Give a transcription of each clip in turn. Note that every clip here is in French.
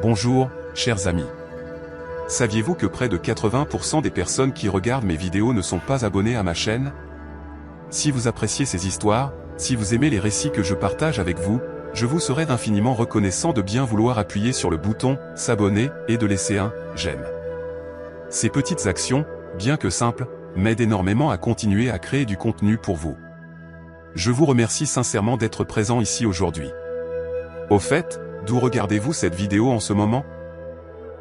Bonjour, chers amis. Saviez-vous que près de 80% des personnes qui regardent mes vidéos ne sont pas abonnées à ma chaîne? Si vous appréciez ces histoires, si vous aimez les récits que je partage avec vous, je vous serais infiniment reconnaissant de bien vouloir appuyer sur le bouton « S'abonner » et de laisser un « J'aime ». Ces petites actions, bien que simples, m'aident énormément à continuer à créer du contenu pour vous. Je vous remercie sincèrement d'être présent ici aujourd'hui. Au fait, d'où regardez-vous cette vidéo en ce moment?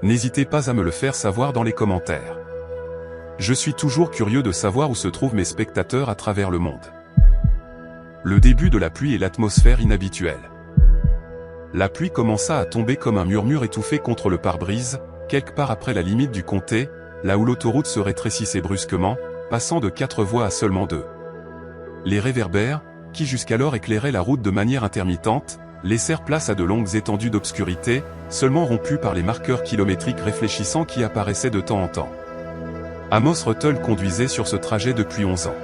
N'hésitez pas à me le faire savoir dans les commentaires. Je suis toujours curieux de savoir où se trouvent mes spectateurs à travers le monde. Le début de la pluie et l'atmosphère inhabituelle. La pluie commença à tomber comme un murmure étouffé contre le pare-brise, quelque part après la limite du comté, là où l'autoroute se rétrécissait brusquement, passant de 4 voies à seulement 2. Les réverbères, qui jusqu'alors éclairaient la route de manière intermittente, laissèrent place à de longues étendues d'obscurité, seulement rompues par les marqueurs kilométriques réfléchissants qui apparaissaient de temps en temps. Amos Ruttle conduisait sur ce trajet depuis 11 ans.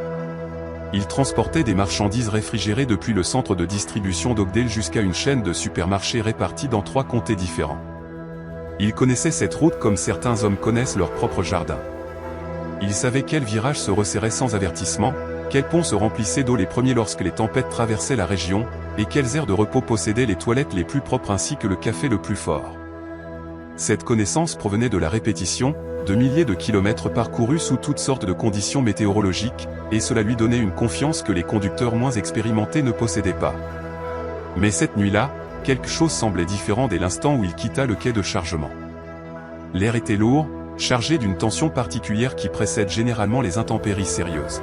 Il transportait des marchandises réfrigérées depuis le centre de distribution d'Oakdale jusqu'à une chaîne de supermarchés répartis dans 3 comtés différents. Il connaissait cette route comme certains hommes connaissent leur propre jardin. Il savait quel virage se resserrait sans avertissement, quel pont se remplissait d'eau les premiers lorsque les tempêtes traversaient la région, et quelles aires de repos possédaient les toilettes les plus propres ainsi que le café le plus fort. Cette connaissance provenait de la répétition, de milliers de kilomètres parcourus sous toutes sortes de conditions météorologiques, et cela lui donnait une confiance que les conducteurs moins expérimentés ne possédaient pas. Mais cette nuit-là, quelque chose semblait différent dès l'instant où il quitta le quai de chargement. L'air était lourd, chargé d'une tension particulière qui précède généralement les intempéries sérieuses.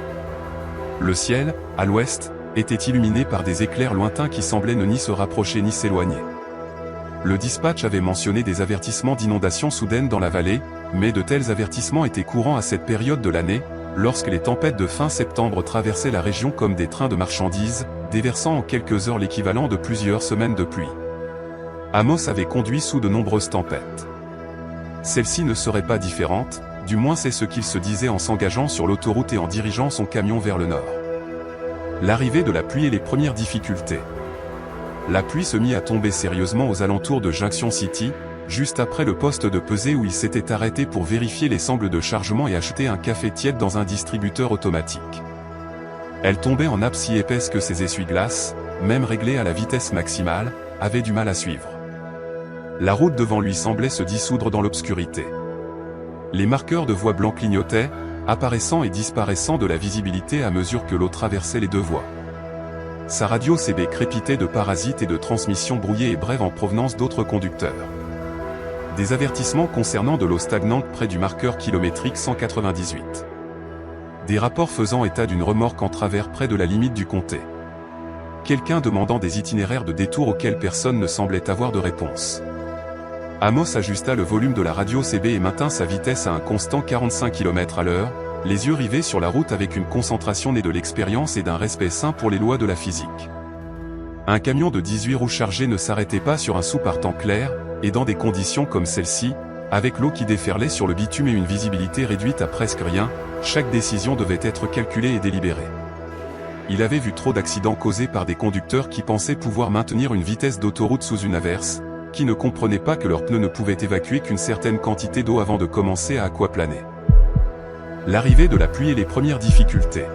Le ciel, à l'ouest, était illuminé par des éclairs lointains qui semblaient ne ni se rapprocher ni s'éloigner. Le dispatch avait mentionné des avertissements d'inondations soudaines dans la vallée, mais de tels avertissements étaient courants à cette période de l'année, lorsque les tempêtes de fin septembre traversaient la région comme des trains de marchandises, déversant en quelques heures l'équivalent de plusieurs semaines de pluie. Amos avait conduit sous de nombreuses tempêtes. Celle-ci ne serait pas différente, du moins c'est ce qu'il se disait en s'engageant sur l'autoroute et en dirigeant son camion vers le nord. L'arrivée de la pluie et les premières difficultés. La pluie se mit à tomber sérieusement aux alentours de Junction City, juste après le poste de pesée où il s'était arrêté pour vérifier les sangles de chargement et acheter un café tiède dans un distributeur automatique. Elle tombait en nappe si épaisse que ses essuie-glaces, même réglés à la vitesse maximale, avaient du mal à suivre. La route devant lui semblait se dissoudre dans l'obscurité. Les marqueurs de voie blanc clignotaient, apparaissant et disparaissant de la visibilité à mesure que l'eau traversait les 2 voies. Sa radio CB crépitait de parasites et de transmissions brouillées et brèves en provenance d'autres conducteurs. Des avertissements concernant de l'eau stagnante près du marqueur kilométrique 198. Des rapports faisant état d'une remorque en travers près de la limite du comté. Quelqu'un demandant des itinéraires de détour auxquels personne ne semblait avoir de réponse. Amos ajusta le volume de la radio CB et maintint sa vitesse à un constant 45 km/h, les yeux rivés sur la route avec une concentration née de l'expérience et d'un respect sain pour les lois de la physique. Un camion de 18 roues chargé ne s'arrêtait pas sur un sous-partant clair, et dans des conditions comme celle-ci, avec l'eau qui déferlait sur le bitume et une visibilité réduite à presque rien, chaque décision devait être calculée et délibérée. Il avait vu trop d'accidents causés par des conducteurs qui pensaient pouvoir maintenir une vitesse d'autoroute sous une averse, qui ne comprenaient pas que leurs pneus ne pouvaient évacuer qu'une certaine quantité d'eau avant de commencer à aquaplaner. L'arrivée de la pluie et les premières difficultés.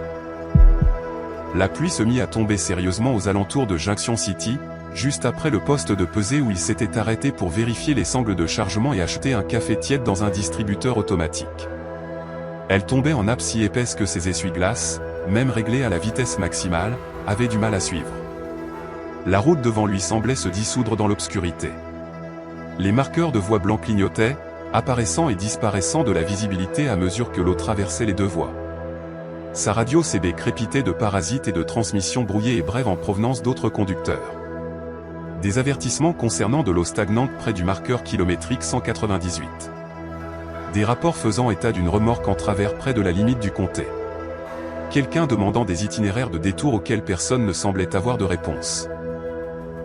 La pluie se mit à tomber sérieusement aux alentours de Junction City, juste après le poste de pesée où il s'était arrêté pour vérifier les sangles de chargement et acheter un café tiède dans un distributeur automatique. Elle tombait en nappe si épaisse que ses essuie-glaces, même réglés à la vitesse maximale, avaient du mal à suivre. La route devant lui semblait se dissoudre dans l'obscurité. Les marqueurs de voie blanc clignotaient, apparaissant et disparaissant de la visibilité à mesure que l'eau traversait les 2 voies. Sa radio CB crépitait de parasites et de transmissions brouillées et brèves en provenance d'autres conducteurs. Des avertissements concernant de l'eau stagnante près du marqueur kilométrique 198. Des rapports faisant état d'une remorque en travers près de la limite du comté. Quelqu'un demandant des itinéraires de détour auxquels personne ne semblait avoir de réponse.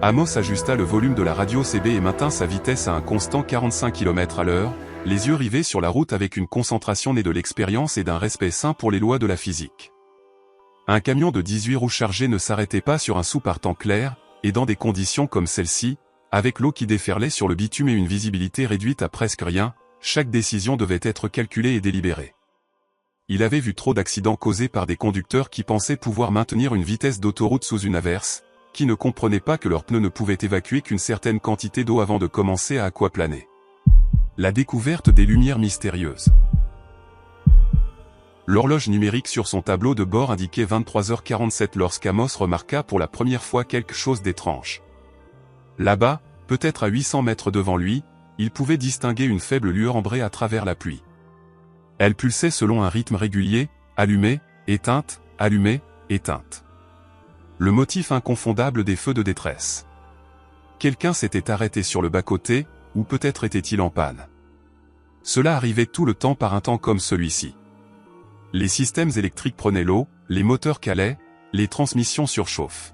Amos ajusta le volume de la radio CB et maintint sa vitesse à un constant 45 km/h, les yeux rivés sur la route avec une concentration née de l'expérience et d'un respect sain pour les lois de la physique. Un camion de 18 roues chargé ne s'arrêtait pas sur un sous-partant clair, et dans des conditions comme celle-ci, Avec l'eau qui déferlait sur le bitume et une visibilité réduite à presque rien, chaque décision devait être calculée et délibérée. Il avait vu trop d'accidents causés par des conducteurs qui pensaient pouvoir maintenir une vitesse d'autoroute sous une averse, qui ne comprenaient pas que leurs pneus ne pouvaient évacuer qu'une certaine quantité d'eau avant de commencer à aquaplaner. La découverte des lumières mystérieuses. L'horloge numérique sur son tableau de bord indiquait 23h47 lorsqu'Amos remarqua pour la première fois quelque chose d'étrange. Là-bas, peut-être à 800 mètres devant lui, il pouvait distinguer une faible lueur ambrée à travers la pluie. Elle pulsait selon un rythme régulier, allumée, éteinte, allumée, éteinte. Le motif inconfondable des feux de détresse. Quelqu'un s'était arrêté sur le bas-côté, ou peut-être était-il en panne. Cela arrivait tout le temps par un temps comme celui-ci. Les systèmes électriques prenaient l'eau, les moteurs calaient, les transmissions surchauffent.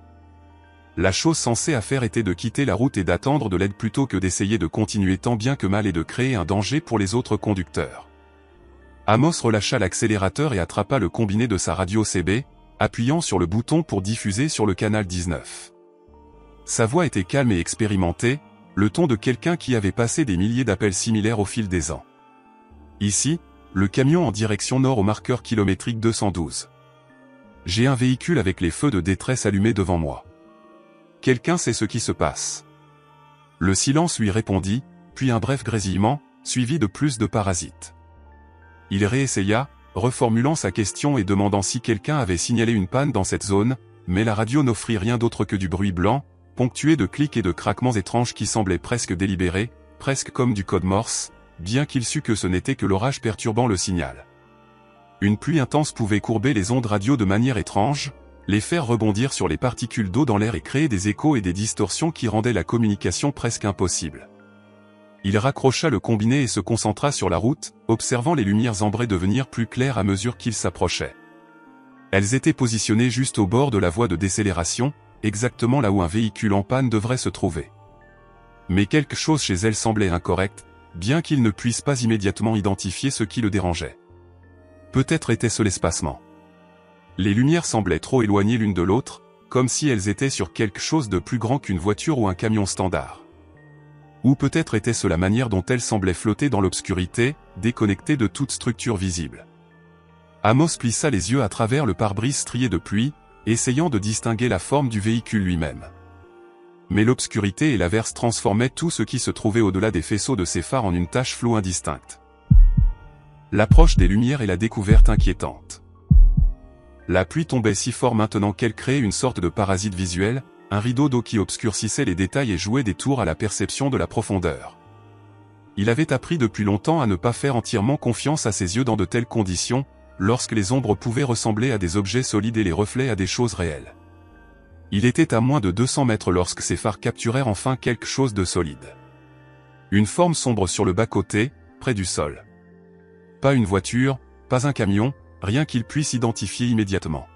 La chose censée à faire était de quitter la route et d'attendre de l'aide plutôt que d'essayer de continuer tant bien que mal et de créer un danger pour les autres conducteurs. Amos relâcha l'accélérateur et attrapa le combiné de sa radio CB, appuyant sur le bouton pour diffuser sur le canal 19. Sa voix était calme et expérimentée, le ton de quelqu'un qui avait passé des milliers d'appels similaires au fil des ans. Ici, le camion en direction nord au marqueur kilométrique 212. J'ai un véhicule avec les feux de détresse allumés devant moi. Quelqu'un sait ce qui se passe. Le silence lui répondit, puis un bref grésillement, suivi de plus de parasites. Il réessaya, reformulant sa question et demandant si quelqu'un avait signalé une panne dans cette zone, mais la radio n'offrit rien d'autre que du bruit blanc, ponctué de clics et de craquements étranges qui semblaient presque délibérés, presque comme du code Morse, bien qu'il sût que ce n'était que l'orage perturbant le signal. Une pluie intense pouvait courber les ondes radio de manière étrange, les faire rebondir sur les particules d'eau dans l'air et créer des échos et des distorsions qui rendaient la communication presque impossible. Il raccrocha le combiné et se concentra sur la route, observant les lumières ambrées devenir plus claires à mesure qu'il s'approchait. Elles étaient positionnées juste au bord de la voie de décélération, exactement là où un véhicule en panne devrait se trouver. Mais quelque chose chez elles semblait incorrect, bien qu'il ne puisse pas immédiatement identifier ce qui le dérangeait. Peut-être était-ce l'espacement. Les lumières semblaient trop éloignées l'une de l'autre, comme si elles étaient sur quelque chose de plus grand qu'une voiture ou un camion standard. Ou peut-être était-ce la manière dont elles semblaient flotter dans l'obscurité, déconnectées de toute structure visible. Amos plissa les yeux à travers le pare-brise strié de pluie, essayant de distinguer la forme du véhicule lui-même. Mais l'obscurité et l'averse transformaient tout ce qui se trouvait au-delà des faisceaux de ses phares en une tache floue indistincte. L'approche des lumières et la découverte inquiétante. La pluie tombait si fort maintenant qu'elle créait une sorte de parasite visuel, un rideau d'eau qui obscurcissait les détails et jouait des tours à la perception de la profondeur. Il avait appris depuis longtemps à ne pas faire entièrement confiance à ses yeux dans de telles conditions, lorsque les ombres pouvaient ressembler à des objets solides et les reflets à des choses réelles. Il était à moins de 200 mètres lorsque ses phares capturèrent enfin quelque chose de solide. Une forme sombre sur le bas-côté, près du sol. Pas une voiture, pas un camion, rien qu'il puisse identifier immédiatement.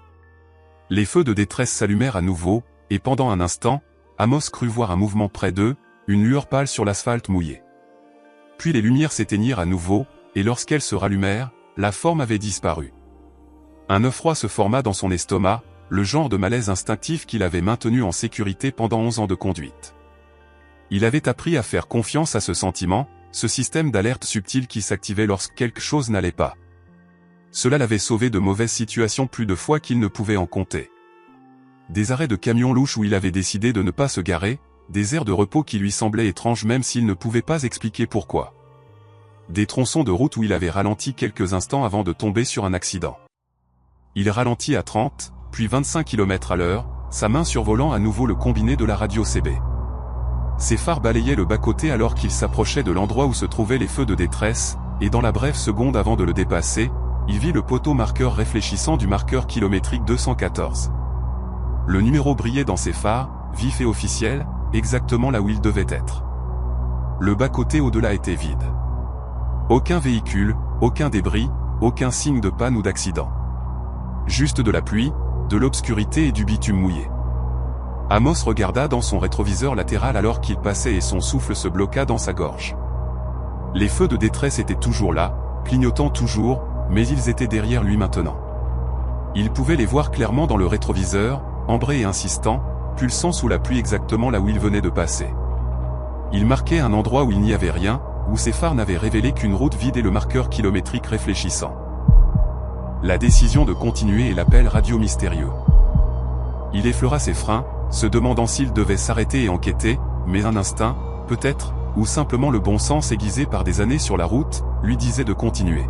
Les feux de détresse s'allumèrent à nouveau, et pendant un instant, Amos crut voir un mouvement près d'eux, une lueur pâle sur l'asphalte mouillé. Puis les lumières s'éteignirent à nouveau, et lorsqu'elles se rallumèrent, la forme avait disparu. Un œuf froid se forma dans son estomac, le genre de malaise instinctif qu'il avait maintenu en sécurité pendant 11 ans de conduite. Il avait appris à faire confiance à ce sentiment, ce système d'alerte subtil qui s'activait lorsque quelque chose n'allait pas. Cela l'avait sauvé de mauvaises situations plus de fois qu'il ne pouvait en compter. Des arrêts de camions louches où il avait décidé de ne pas se garer, des aires de repos qui lui semblaient étranges même s'il ne pouvait pas expliquer pourquoi. Des tronçons de route où il avait ralenti quelques instants avant de tomber sur un accident. Il ralentit à 30, puis 25 km à l'heure, sa main survolant à nouveau le combiné de la radio CB. Ses phares balayaient le bas-côté alors qu'il s'approchait de l'endroit où se trouvaient les feux de détresse, et dans la brève seconde avant de le dépasser, il vit le poteau marqueur réfléchissant du marqueur kilométrique 214. Le numéro brillait dans ses phares, vif et officiel, exactement là où il devait être. Le bas-côté au-delà était vide. Aucun véhicule, aucun débris, aucun signe de panne ou d'accident. Juste de la pluie, de l'obscurité et du bitume mouillé. Amos regarda dans son rétroviseur latéral alors qu'il passait et son souffle se bloqua dans sa gorge. Les feux de détresse étaient toujours là, clignotant toujours, mais ils étaient derrière lui maintenant. Il pouvait les voir clairement dans le rétroviseur, ambrés et insistants, pulsant sous la pluie exactement là où il venait de passer. Il marquait un endroit où il n'y avait rien, où ses phares n'avaient révélé qu'une route vide et le marqueur kilométrique réfléchissant. La décision de continuer est l'appel radio mystérieux. Il effleura ses freins, se demandant s'il devait s'arrêter et enquêter, mais un instinct, peut-être, ou simplement le bon sens aiguisé par des années sur la route, lui disait de continuer.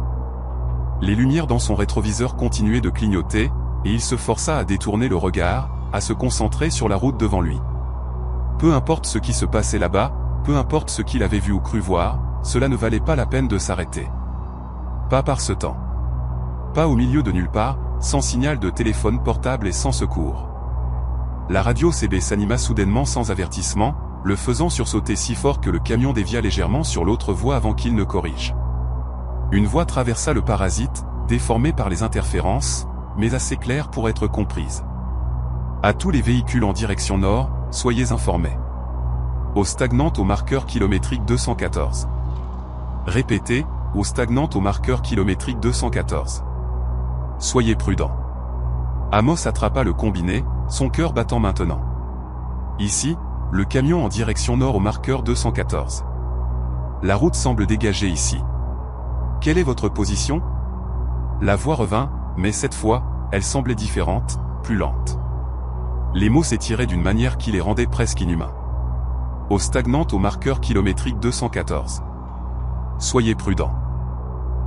Les lumières dans son rétroviseur continuaient de clignoter, et il se força à détourner le regard, à se concentrer sur la route devant lui. Peu importe ce qui se passait là-bas, peu importe ce qu'il avait vu ou cru voir, cela ne valait pas la peine de s'arrêter. Pas par ce temps. Pas au milieu de nulle part, sans signal de téléphone portable et sans secours. La radio CB s'anima soudainement sans avertissement, le faisant sursauter si fort que le camion dévia légèrement sur l'autre voie avant qu'il ne corrige. Une voie traversa le parasite, déformée par les interférences, mais assez claire pour être comprise. À tous les véhicules en direction nord, soyez informés. Eau stagnante au marqueur kilométrique 214. Répétez, eau stagnante au marqueur kilométrique 214. Soyez prudents. Amos attrapa le combiné, son cœur battant maintenant. Ici, le camion en direction nord au marqueur 214. La route semble dégagée ici. Quelle est votre position? La voix revint, mais cette fois, elle semblait différente, plus lente. Les mots s'étiraient d'une manière qui les rendait presque inhumains. Eau stagnante au marqueur kilométrique 214. Soyez prudents.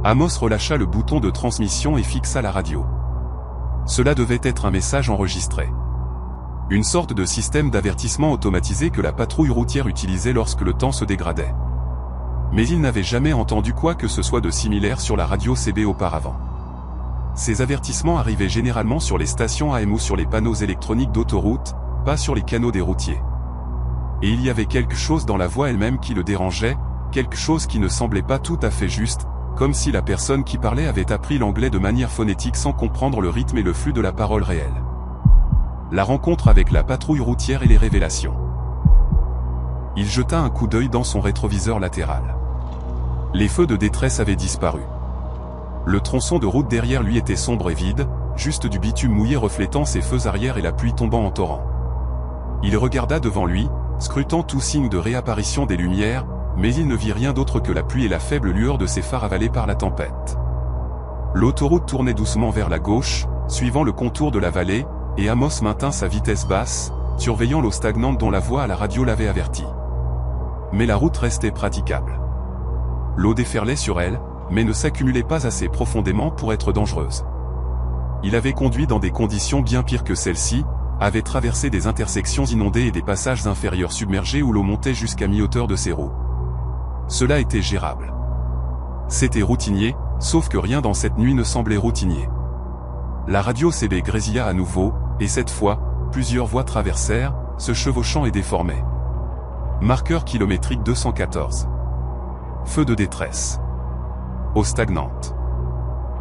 Amos relâcha le bouton de transmission et fixa la radio. Cela devait être un message enregistré. Une sorte de système d'avertissement automatisé que la patrouille routière utilisait lorsque le temps se dégradait. Mais il n'avait jamais entendu quoi que ce soit de similaire sur la radio CB auparavant. Ces avertissements arrivaient généralement sur les stations AM ou sur les panneaux électroniques d'autoroute, pas sur les canaux des routiers. Et il y avait quelque chose dans la voix elle-même qui le dérangeait, quelque chose qui ne semblait pas tout à fait juste, comme si la personne qui parlait avait appris l'anglais de manière phonétique sans comprendre le rythme et le flux de la parole réelle. La rencontre avec la patrouille routière et les révélations. Il jeta un coup d'œil dans son rétroviseur latéral. Les feux de détresse avaient disparu. Le tronçon de route derrière lui était sombre et vide, juste du bitume mouillé reflétant ses feux arrière et la pluie tombant en torrent. Il regarda devant lui, scrutant tout signe de réapparition des lumières, mais il ne vit rien d'autre que la pluie et la faible lueur de ses phares avalés par la tempête. L'autoroute tournait doucement vers la gauche, suivant le contour de la vallée, et Amos maintint sa vitesse basse, surveillant l'eau stagnante dont la voix à la radio l'avait averti. Mais la route restait praticable. L'eau déferlait sur elle, mais ne s'accumulait pas assez profondément pour être dangereuse. Il avait conduit dans des conditions bien pires que celles-ci, avait traversé des intersections inondées et des passages inférieurs submergés où l'eau montait jusqu'à mi-hauteur de ses roues. Cela était gérable. C'était routinier, sauf que rien dans cette nuit ne semblait routinier. La radio CB grésilla à nouveau, et cette fois, plusieurs voies traversèrent, se chevauchant et déformaient. Marqueur kilométrique 214. Feu de détresse. Eau stagnante.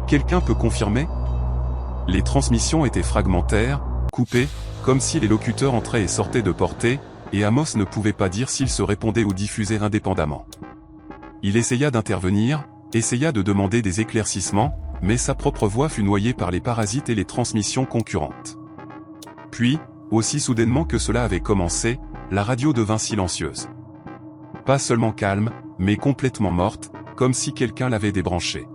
Quelqu'un peut confirmer? Les transmissions étaient fragmentaires, coupées, comme si les locuteurs entraient et sortaient de portée, et Amos ne pouvait pas dire s'ils se répondaient ou diffusaient indépendamment. Il essaya d'intervenir, essaya de demander des éclaircissements, mais sa propre voix fut noyée par les parasites et les transmissions concurrentes. Puis, aussi soudainement que cela avait commencé, la radio devint silencieuse. Pas seulement calme, mais complètement morte, comme si quelqu'un l'avait débranchée.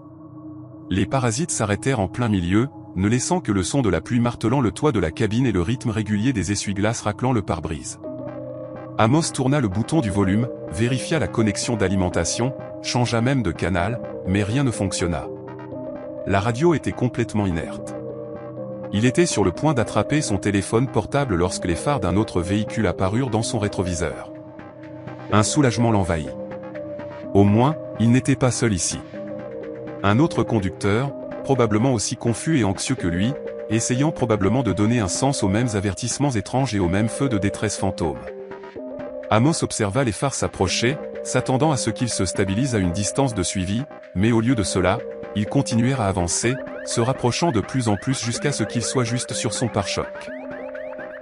Les parasites s'arrêtèrent en plein milieu, ne laissant que le son de la pluie martelant le toit de la cabine et le rythme régulier des essuie-glaces raclant le pare-brise. Amos tourna le bouton du volume, vérifia la connexion d'alimentation, changea même de canal, mais rien ne fonctionna. La radio était complètement inerte. Il était sur le point d'attraper son téléphone portable lorsque les phares d'un autre véhicule apparurent dans son rétroviseur. Un soulagement l'envahit. Au moins, il n'était pas seul ici. Un autre conducteur, probablement aussi confus et anxieux que lui, essayant probablement de donner un sens aux mêmes avertissements étranges et aux mêmes feux de détresse fantômes. Amos observa les phares s'approcher, s'attendant à ce qu'ils se stabilisent à une distance de suivi, mais au lieu de cela, ils continuèrent à avancer, se rapprochant de plus en plus jusqu'à ce qu'ils soient juste sur son pare-choc.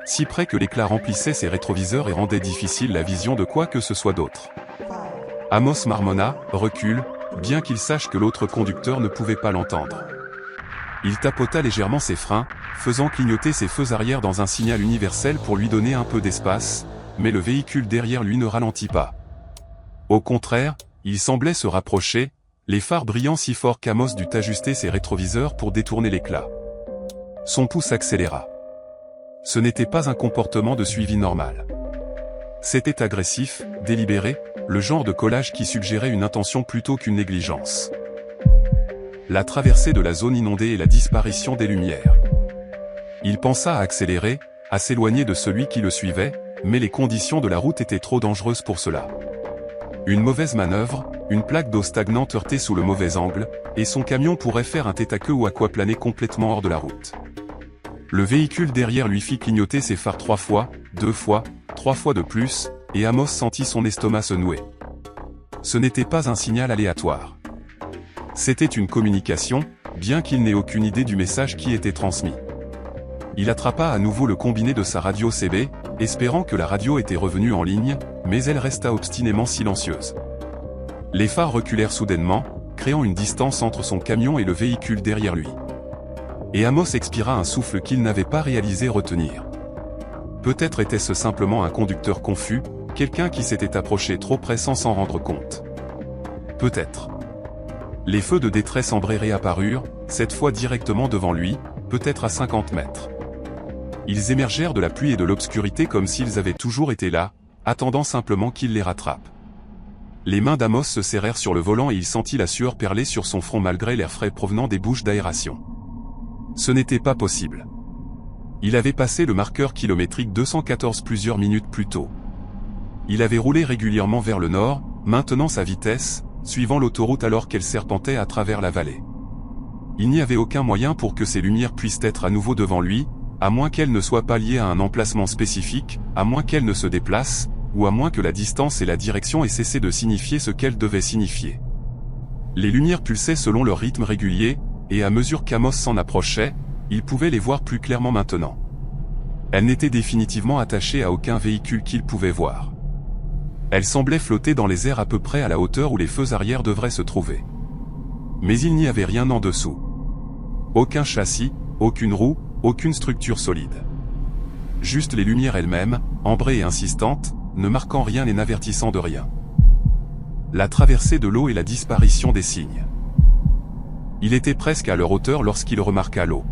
Si près que l'éclat remplissait ses rétroviseurs et rendait difficile la vision de quoi que ce soit d'autre. Amos marmonna, recule, bien qu'il sache que l'autre conducteur ne pouvait pas l'entendre. Il tapota légèrement ses freins, faisant clignoter ses feux arrière dans un signal universel pour lui donner un peu d'espace, mais le véhicule derrière lui ne ralentit pas. Au contraire, il semblait se rapprocher, les phares brillant si fort qu'Amos dut ajuster ses rétroviseurs pour détourner l'éclat. Son pouls s'accéléra. Ce n'était pas un comportement de suivi normal. C'était agressif, délibéré, le genre de collage qui suggérait une intention plutôt qu'une négligence. La traversée de la zone inondée et la disparition des lumières. Il pensa à accélérer, à s'éloigner de celui qui le suivait, mais les conditions de la route étaient trop dangereuses pour cela. Une mauvaise manœuvre, une plaque d'eau stagnante heurtée sous le mauvais angle, et son camion pourrait faire un tête-à-queue ou aquaplaner complètement hors de la route. Le véhicule derrière lui fit clignoter ses phares 3 fois, 2 fois, 3 fois de plus, et Amos sentit son estomac se nouer. Ce n'était pas un signal aléatoire. C'était une communication, bien qu'il n'ait aucune idée du message qui était transmis. Il attrapa à nouveau le combiné de sa radio CB, espérant que la radio était revenue en ligne, mais elle resta obstinément silencieuse. Les phares reculèrent soudainement, créant une distance entre son camion et le véhicule derrière lui. Et Amos expira un souffle qu'il n'avait pas réalisé retenir. Peut-être était-ce simplement un conducteur confus, quelqu'un qui s'était approché trop près sans s'en rendre compte. Peut-être. Les feux de détresse ambrés réapparurent, cette fois directement devant lui, peut-être à 50 mètres. Ils émergèrent de la pluie et de l'obscurité comme s'ils avaient toujours été là, attendant simplement qu'il les rattrape. Les mains d'Amos se serrèrent sur le volant et il sentit la sueur perler sur son front malgré l'air frais provenant des bouches d'aération. Ce n'était pas possible. Il avait passé le marqueur kilométrique 214 plusieurs minutes plus tôt. Il avait roulé régulièrement vers le nord, maintenant sa vitesse, suivant l'autoroute alors qu'elle serpentait à travers la vallée. Il n'y avait aucun moyen pour que ces lumières puissent être à nouveau devant lui, à moins qu'elles ne soient pas liées à un emplacement spécifique, à moins qu'elles ne se déplacent, ou à moins que la distance et la direction aient cessé de signifier ce qu'elles devaient signifier. Les lumières pulsaient selon leur rythme régulier, et à mesure qu'Amos s'en approchait, il pouvait les voir plus clairement maintenant. Elles n'étaient définitivement attachées à aucun véhicule qu'il pouvait voir. Elles semblaient flotter dans les airs à peu près à la hauteur où les feux arrière devraient se trouver. Mais il n'y avait rien en dessous. Aucun châssis, aucune roue, aucune structure solide. Juste les lumières elles-mêmes, ambrées et insistantes, ne marquant rien et n'avertissant de rien. La traversée de l'eau et la disparition des signes. Il était presque à leur hauteur lorsqu'il remarqua l'eau.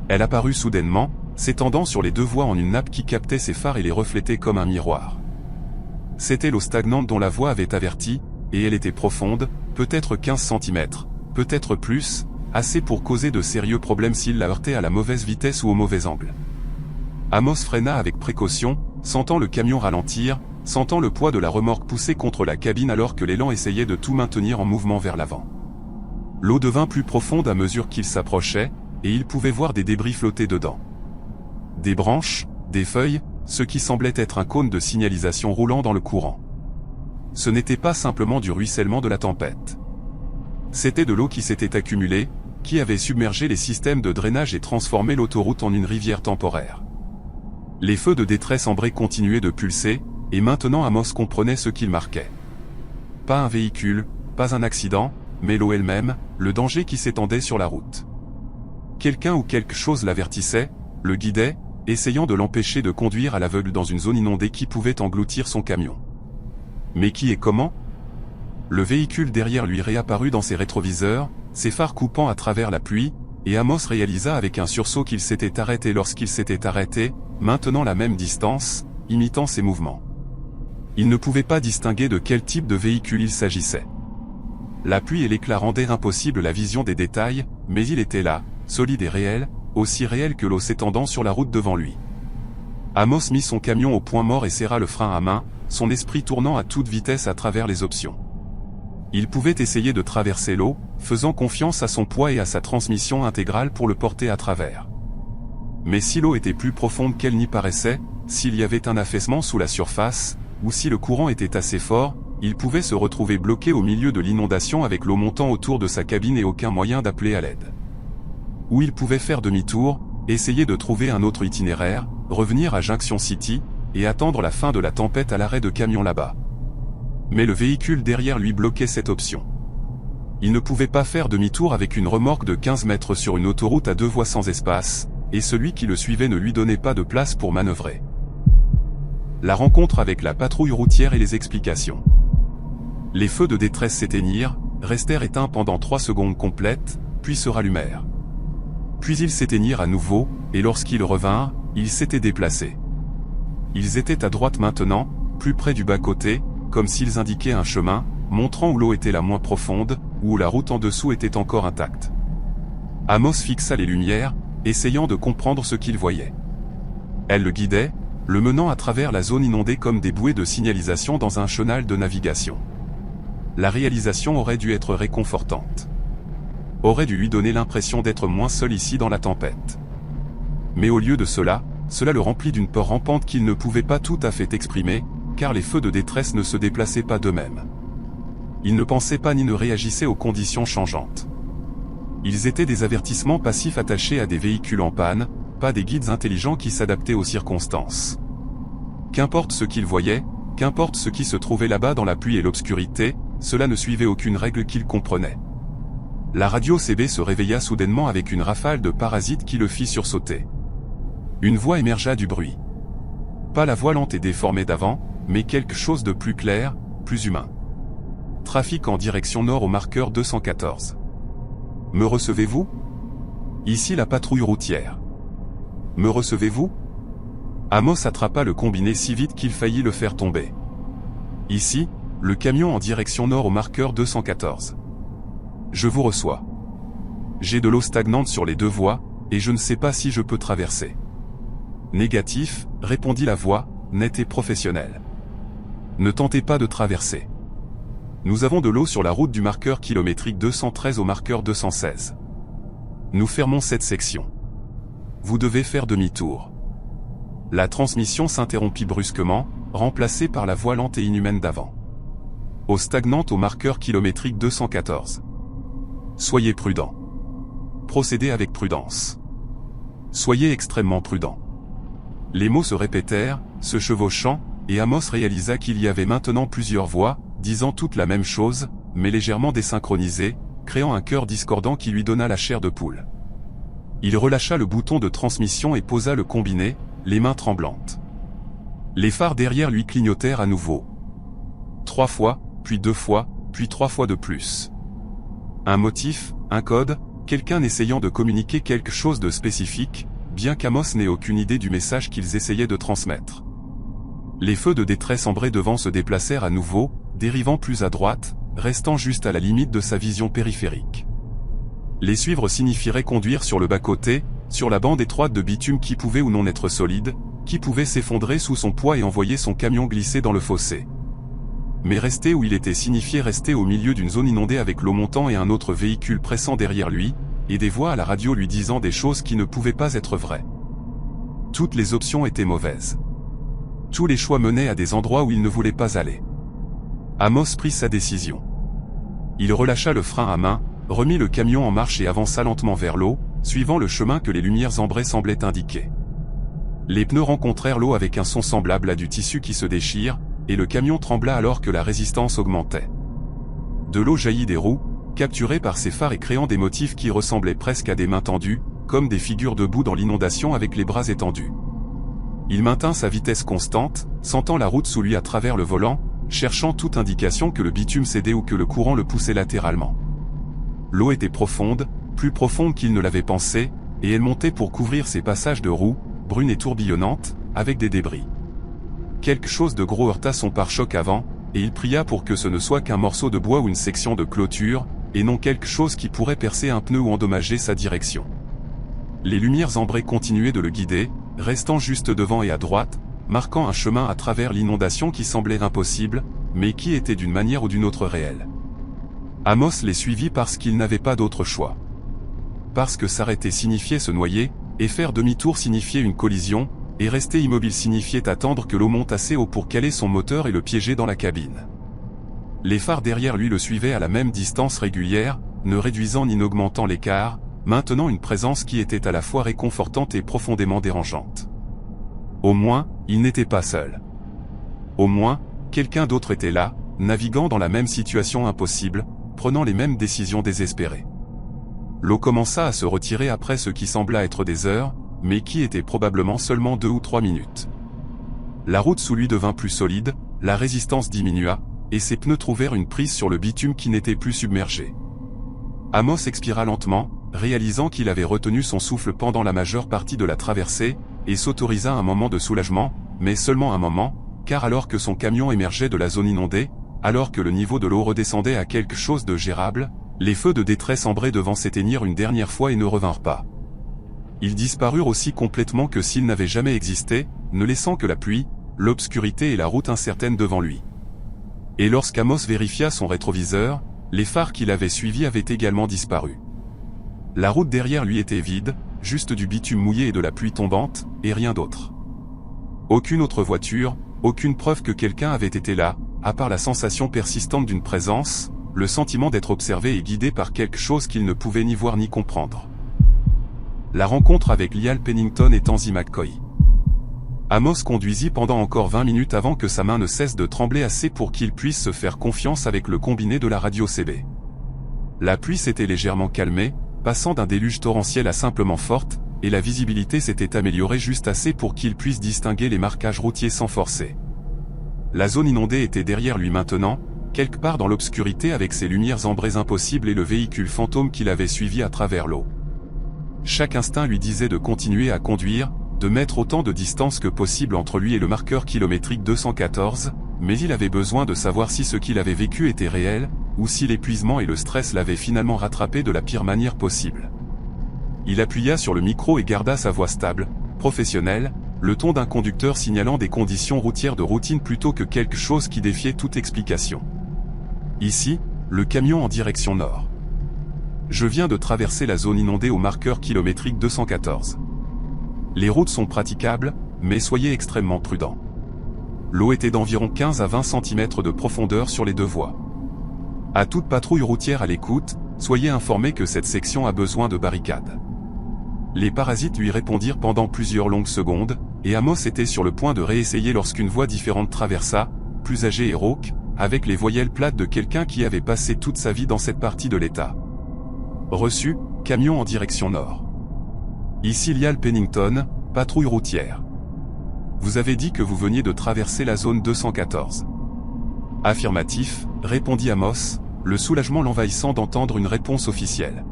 Elle apparut soudainement, s'étendant sur les 2 voies en une nappe qui captait ses phares et les reflétait comme un miroir. C'était l'eau stagnante dont la voie avait averti, et elle était profonde, peut-être 15 cm, peut-être plus, assez pour causer de sérieux problèmes s'il la heurtait à la mauvaise vitesse ou au mauvais angle. Amos freina avec précaution, sentant le camion ralentir, sentant le poids de la remorque pousser contre la cabine alors que l'élan essayait de tout maintenir en mouvement vers l'avant. L'eau devint plus profonde à mesure qu'il s'approchait, et il pouvait voir des débris flotter dedans. Des branches, des feuilles, ce qui semblait être un cône de signalisation roulant dans le courant. Ce n'était pas simplement du ruissellement de la tempête. C'était de l'eau qui s'était accumulée, qui avait submergé les systèmes de drainage et transformé l'autoroute en une rivière temporaire. Les feux de détresse ambrés continuaient de pulser, et maintenant Amos comprenait ce qu'ils marquaient. Pas un véhicule, pas un accident, mais l'eau elle-même, le danger qui s'étendait sur la route. Quelqu'un ou quelque chose l'avertissait, le guidait, essayant de l'empêcher de conduire à l'aveugle dans une zone inondée qui pouvait engloutir son camion. Mais qui et comment ? Le véhicule derrière lui réapparut dans ses rétroviseurs, ses phares coupant à travers la pluie, et Amos réalisa avec un sursaut qu'il s'était arrêté lorsqu'il s'était arrêté, maintenant la même distance, imitant ses mouvements. Il ne pouvait pas distinguer de quel type de véhicule il s'agissait. La pluie et l'éclat rendaient impossible la vision des détails, mais il était là, solide et réel, aussi réel que l'eau s'étendant sur la route devant lui. Amos mit son camion au point mort et serra le frein à main, son esprit tournant à toute vitesse à travers les options. Il pouvait essayer de traverser l'eau, faisant confiance à son poids et à sa transmission intégrale pour le porter à travers. Mais si l'eau était plus profonde qu'elle n'y paraissait, s'il y avait un affaissement sous la surface, ou si le courant était assez fort, il pouvait se retrouver bloqué au milieu de l'inondation avec l'eau montant autour de sa cabine et aucun moyen d'appeler à l'aide. Ou il pouvait faire demi-tour, essayer de trouver un autre itinéraire, revenir à Junction City, et attendre la fin de la tempête à l'arrêt de camion là-bas. Mais le véhicule derrière lui bloquait cette option. Il ne pouvait pas faire demi-tour avec une remorque de 15 mètres sur une autoroute à 2 voies sans espace, et celui qui le suivait ne lui donnait pas de place pour manœuvrer. La rencontre avec la patrouille routière et les explications. Les feux de détresse s'éteignirent, restèrent éteints pendant 3 secondes complètes, puis se rallumèrent. Puis ils s'éteignirent à nouveau, et lorsqu'ils revinrent, ils s'étaient déplacés. Ils étaient à droite maintenant, plus près du bas-côté, comme s'ils indiquaient un chemin, montrant où l'eau était la moins profonde, ou où la route en dessous était encore intacte. Amos fixa les lumières, essayant de comprendre ce qu'il voyait. Elles le guidaient, le menant à travers la zone inondée comme des bouées de signalisation dans un chenal de navigation. La réalisation aurait dû être réconfortante. Aurait dû lui donner l'impression d'être moins seul ici dans la tempête. Mais au lieu de cela, cela le remplit d'une peur rampante qu'il ne pouvait pas tout à fait exprimer, car les feux de détresse ne se déplaçaient pas d'eux-mêmes. Ils ne pensaient pas ni ne réagissaient aux conditions changeantes. Ils étaient des avertissements passifs attachés à des véhicules en panne, pas des guides intelligents qui s'adaptaient aux circonstances. Qu'importe ce qu'il voyait, qu'importe ce qui se trouvait là-bas dans la pluie et l'obscurité, cela ne suivait aucune règle qu'il comprenait. La radio CB se réveilla soudainement avec une rafale de parasites qui le fit sursauter. Une voix émergea du bruit. Pas la voix lente et déformée d'avant, mais quelque chose de plus clair, plus humain. Trafic en direction nord au marqueur 214. Me recevez-vous? Ici la patrouille routière. Me recevez-vous? Amos attrapa le combiné si vite qu'il faillit le faire tomber. Ici, le camion en direction nord au marqueur 214. Je vous reçois. J'ai de l'eau stagnante sur les 2 voies, et je ne sais pas si je peux traverser. Négatif, répondit la voix, nette et professionnelle. Ne tentez pas de traverser. Nous avons de l'eau sur la route du marqueur kilométrique 213 au marqueur 216. Nous fermons cette section. Vous devez faire demi-tour. La transmission s'interrompit brusquement, remplacée par la voix lente et inhumaine d'avant. Eau stagnante au marqueur kilométrique 214. Soyez prudent. Procédez avec prudence. Soyez extrêmement prudent. Les mots se répétèrent, se chevauchant, et Amos réalisa qu'il y avait maintenant plusieurs voix, disant toutes la même chose, mais légèrement désynchronisées, créant un chœur discordant qui lui donna la chair de poule. Il relâcha le bouton de transmission et posa le combiné, les mains tremblantes. Les phares derrière lui clignotèrent à nouveau. 3 fois, puis 2 fois, puis 3 fois de plus. Un motif, un code, quelqu'un essayant de communiquer quelque chose de spécifique, bien qu'Amos n'ait aucune idée du message qu'ils essayaient de transmettre. Les feux de détresse ambrés devant se déplacèrent à nouveau, dérivant plus à droite, restant juste à la limite de sa vision périphérique. Les suivre signifierait conduire sur le bas-côté, sur la bande étroite de bitume qui pouvait ou non être solide, qui pouvait s'effondrer sous son poids et envoyer son camion glisser dans le fossé. Mais rester où il était signifiait rester au milieu d'une zone inondée avec l'eau montant et un autre véhicule pressant derrière lui, et des voix à la radio lui disant des choses qui ne pouvaient pas être vraies. Toutes les options étaient mauvaises. Tous les choix menaient à des endroits où il ne voulait pas aller. Amos prit sa décision. Il relâcha le frein à main, remit le camion en marche et avança lentement vers l'eau, suivant le chemin que les lumières ambrées semblaient indiquer. Les pneus rencontrèrent l'eau avec un son semblable à du tissu qui se déchire, et le camion trembla alors que la résistance augmentait. De l'eau jaillit des roues, capturée par ses phares et créant des motifs qui ressemblaient presque à des mains tendues, comme des figures debout dans l'inondation avec les bras étendus. Il maintint sa vitesse constante, sentant la route sous lui à travers le volant, cherchant toute indication que le bitume cédait ou que le courant le poussait latéralement. L'eau était profonde, plus profonde qu'il ne l'avait pensé, et elle montait pour couvrir ses passages de roues, brunes et tourbillonnantes, avec des débris. Quelque chose de gros heurta son pare-choc avant, et il pria pour que ce ne soit qu'un morceau de bois ou une section de clôture, et non quelque chose qui pourrait percer un pneu ou endommager sa direction. Les lumières ambrées continuaient de le guider, restant juste devant et à droite, marquant un chemin à travers l'inondation qui semblait impossible, mais qui était d'une manière ou d'une autre réel. Amos les suivit parce qu'il n'avait pas d'autre choix. Parce que s'arrêter signifiait se noyer, et faire demi-tour signifiait une collision, et rester immobile signifiait attendre que l'eau monte assez haut pour caler son moteur et le piéger dans la cabine. Les phares derrière lui le suivaient à la même distance régulière, ne réduisant ni n'augmentant l'écart, maintenant une présence qui était à la fois réconfortante et profondément dérangeante. Au moins, il n'était pas seul. Au moins, quelqu'un d'autre était là, naviguant dans la même situation impossible, prenant les mêmes décisions désespérées. L'eau commença à se retirer après ce qui sembla être des heures, mais qui était probablement seulement 2 ou 3 minutes. La route sous lui devint plus solide, la résistance diminua, et ses pneus trouvèrent une prise sur le bitume qui n'était plus submergé. Amos expira lentement, réalisant qu'il avait retenu son souffle pendant la majeure partie de la traversée, et s'autorisa un moment de soulagement, mais seulement un moment, car alors que son camion émergeait de la zone inondée, alors que le niveau de l'eau redescendait à quelque chose de gérable, les feux de détresse ambrés devant s'éteignirent une dernière fois et ne revinrent pas. Ils disparurent aussi complètement que s'ils n'avaient jamais existé, ne laissant que la pluie, l'obscurité et la route incertaine devant lui. Et lorsqu'Amos vérifia son rétroviseur, les phares qu'il avait suivis avaient également disparu. La route derrière lui était vide, juste du bitume mouillé et de la pluie tombante, et rien d'autre. Aucune autre voiture, aucune preuve que quelqu'un avait été là, à part la sensation persistante d'une présence, le sentiment d'être observé et guidé par quelque chose qu'il ne pouvait ni voir ni comprendre. La rencontre avec Lial Pennington et Tansy McCoy. Amos conduisit pendant encore 20 minutes avant que sa main ne cesse de trembler assez pour qu'il puisse se faire confiance avec le combiné de la radio CB. La pluie s'était légèrement calmée, passant d'un déluge torrentiel à simplement forte, et la visibilité s'était améliorée juste assez pour qu'il puisse distinguer les marquages routiers sans forcer. La zone inondée était derrière lui maintenant, quelque part dans l'obscurité avec ses lumières ambrées impossibles et le véhicule fantôme qu'il avait suivi à travers l'eau. Chaque instinct lui disait de continuer à conduire, de mettre autant de distance que possible entre lui et le marqueur kilométrique 214, mais il avait besoin de savoir si ce qu'il avait vécu était réel, ou si l'épuisement et le stress l'avaient finalement rattrapé de la pire manière possible. Il appuya sur le micro et garda sa voix stable, professionnelle, le ton d'un conducteur signalant des conditions routières de routine plutôt que quelque chose qui défiait toute explication. Ici, le camion en direction nord. Je viens de traverser la zone inondée au marqueur kilométrique 214. Les routes sont praticables, mais soyez extrêmement prudents. L'eau était d'environ 15 à 20 cm de profondeur sur les deux voies. À toute patrouille routière à l'écoute, soyez informés que cette section a besoin de barricades. Les parasites lui répondirent pendant plusieurs longues secondes, et Amos était sur le point de réessayer lorsqu'une voix différente traversa, plus âgée et rauque, avec les voyelles plates de quelqu'un qui avait passé toute sa vie dans cette partie de l'État. Reçu, camion en direction nord. Ici Lial Pennington, patrouille routière. Vous avez dit que vous veniez de traverser la zone 214. Affirmatif, répondit Amos, le soulagement l'envahissant d'entendre une réponse officielle.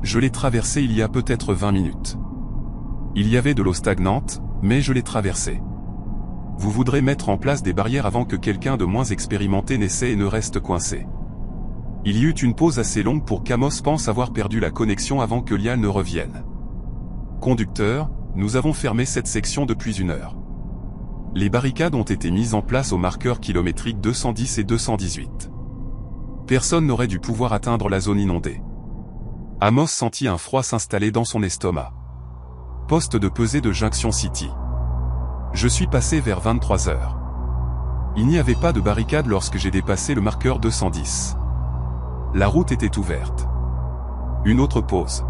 Je l'ai traversée il y a peut-être 20 minutes. Il y avait de l'eau stagnante, mais je l'ai traversée. Vous voudrez mettre en place des barrières avant que quelqu'un de moins expérimenté n'essaie et ne reste coincé. Il y eut une pause assez longue pour qu'Amos pense avoir perdu la connexion avant que Lial ne revienne. Conducteur, nous avons fermé cette section depuis 1 heure. Les barricades ont été mises en place aux marqueurs kilométriques 210 et 218. Personne n'aurait dû pouvoir atteindre la zone inondée. Amos sentit un froid s'installer dans son estomac. Poste de pesée de Junction City. Je suis passé vers 23 heures. Il n'y avait pas de barricade lorsque j'ai dépassé le marqueur 210. La route était ouverte. Une autre pause.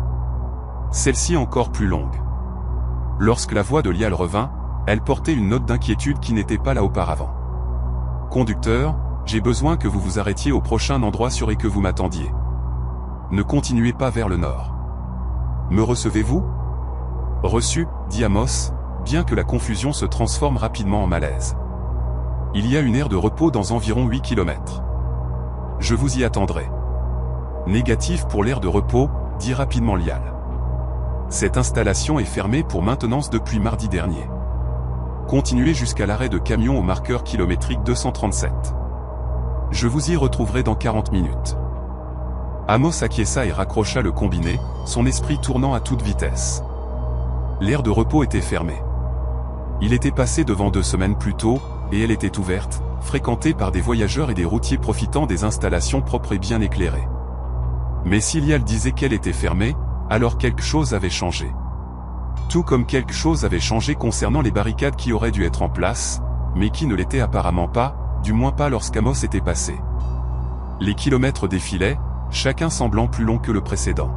Celle-ci encore plus longue. Lorsque la voix de Lial revint, elle portait une note d'inquiétude qui n'était pas là auparavant. Conducteur, j'ai besoin que vous vous arrêtiez au prochain endroit sûr et que vous m'attendiez. Ne continuez pas vers le nord. Me recevez-vous ? Reçu, dit Amos, bien que la confusion se transforme rapidement en malaise. Il y a une aire de repos dans environ 8 km. Je vous y attendrai. Négatif pour l'aire de repos, dit rapidement Lial. Cette installation est fermée pour maintenance depuis mardi dernier. Continuez jusqu'à l'arrêt de camion au marqueur kilométrique 237. Je vous y retrouverai dans 40 minutes. Amos acquiesça et raccrocha le combiné, son esprit tournant à toute vitesse. L'aire de repos était fermée. Il était passé devant 2 semaines plus tôt, et elle était ouverte, fréquentée par des voyageurs et des routiers profitant des installations propres et bien éclairées. Mais si Lial disait qu'elle était fermée, alors quelque chose avait changé. Tout comme quelque chose avait changé concernant les barricades qui auraient dû être en place, mais qui ne l'étaient apparemment pas, du moins pas lorsqu'Amos était passé. Les kilomètres défilaient, chacun semblant plus long que le précédent.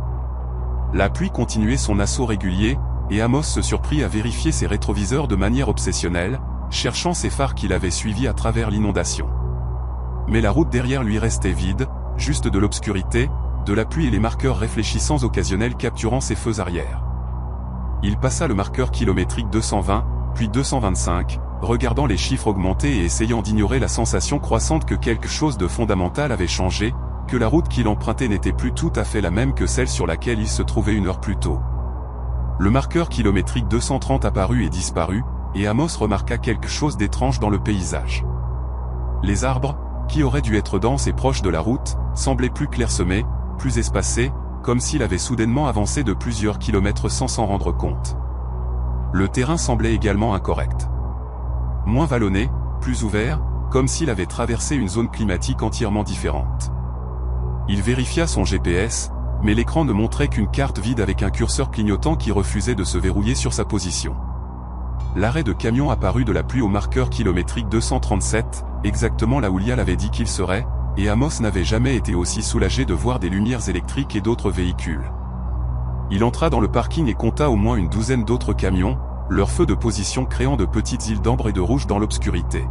La pluie continuait son assaut régulier, et Amos se surprit à vérifier ses rétroviseurs de manière obsessionnelle, cherchant ses phares qu'il avait suivis à travers l'inondation. Mais la route derrière lui restait vide, juste de l'obscurité, de la pluie et les marqueurs réfléchissants occasionnels capturant ses feux arrière. Il passa le marqueur kilométrique 220, puis 225, regardant les chiffres augmenter et essayant d'ignorer la sensation croissante que quelque chose de fondamental avait changé, que la route qu'il empruntait n'était plus tout à fait la même que celle sur laquelle il se trouvait une heure plus tôt. Le marqueur kilométrique 230 apparut et disparut, et Amos remarqua quelque chose d'étrange dans le paysage. Les arbres, qui auraient dû être denses et proches de la route, semblaient plus clairsemés, plus espacés, comme s'il avait soudainement avancé de plusieurs kilomètres sans s'en rendre compte. Le terrain semblait également incorrect. Moins vallonné, plus ouvert, comme s'il avait traversé une zone climatique entièrement différente. Il vérifia son GPS, mais l'écran ne montrait qu'une carte vide avec un curseur clignotant qui refusait de se verrouiller sur sa position. L'arrêt de camion apparut de la pluie au marqueur kilométrique 237, exactement là où Lial avait dit qu'il serait, et Amos n'avait jamais été aussi soulagé de voir des lumières électriques et d'autres véhicules. Il entra dans le parking et compta au moins une douzaine d'autres camions, leurs feux de position créant de petites îles d'ambre et de rouge dans l'obscurité.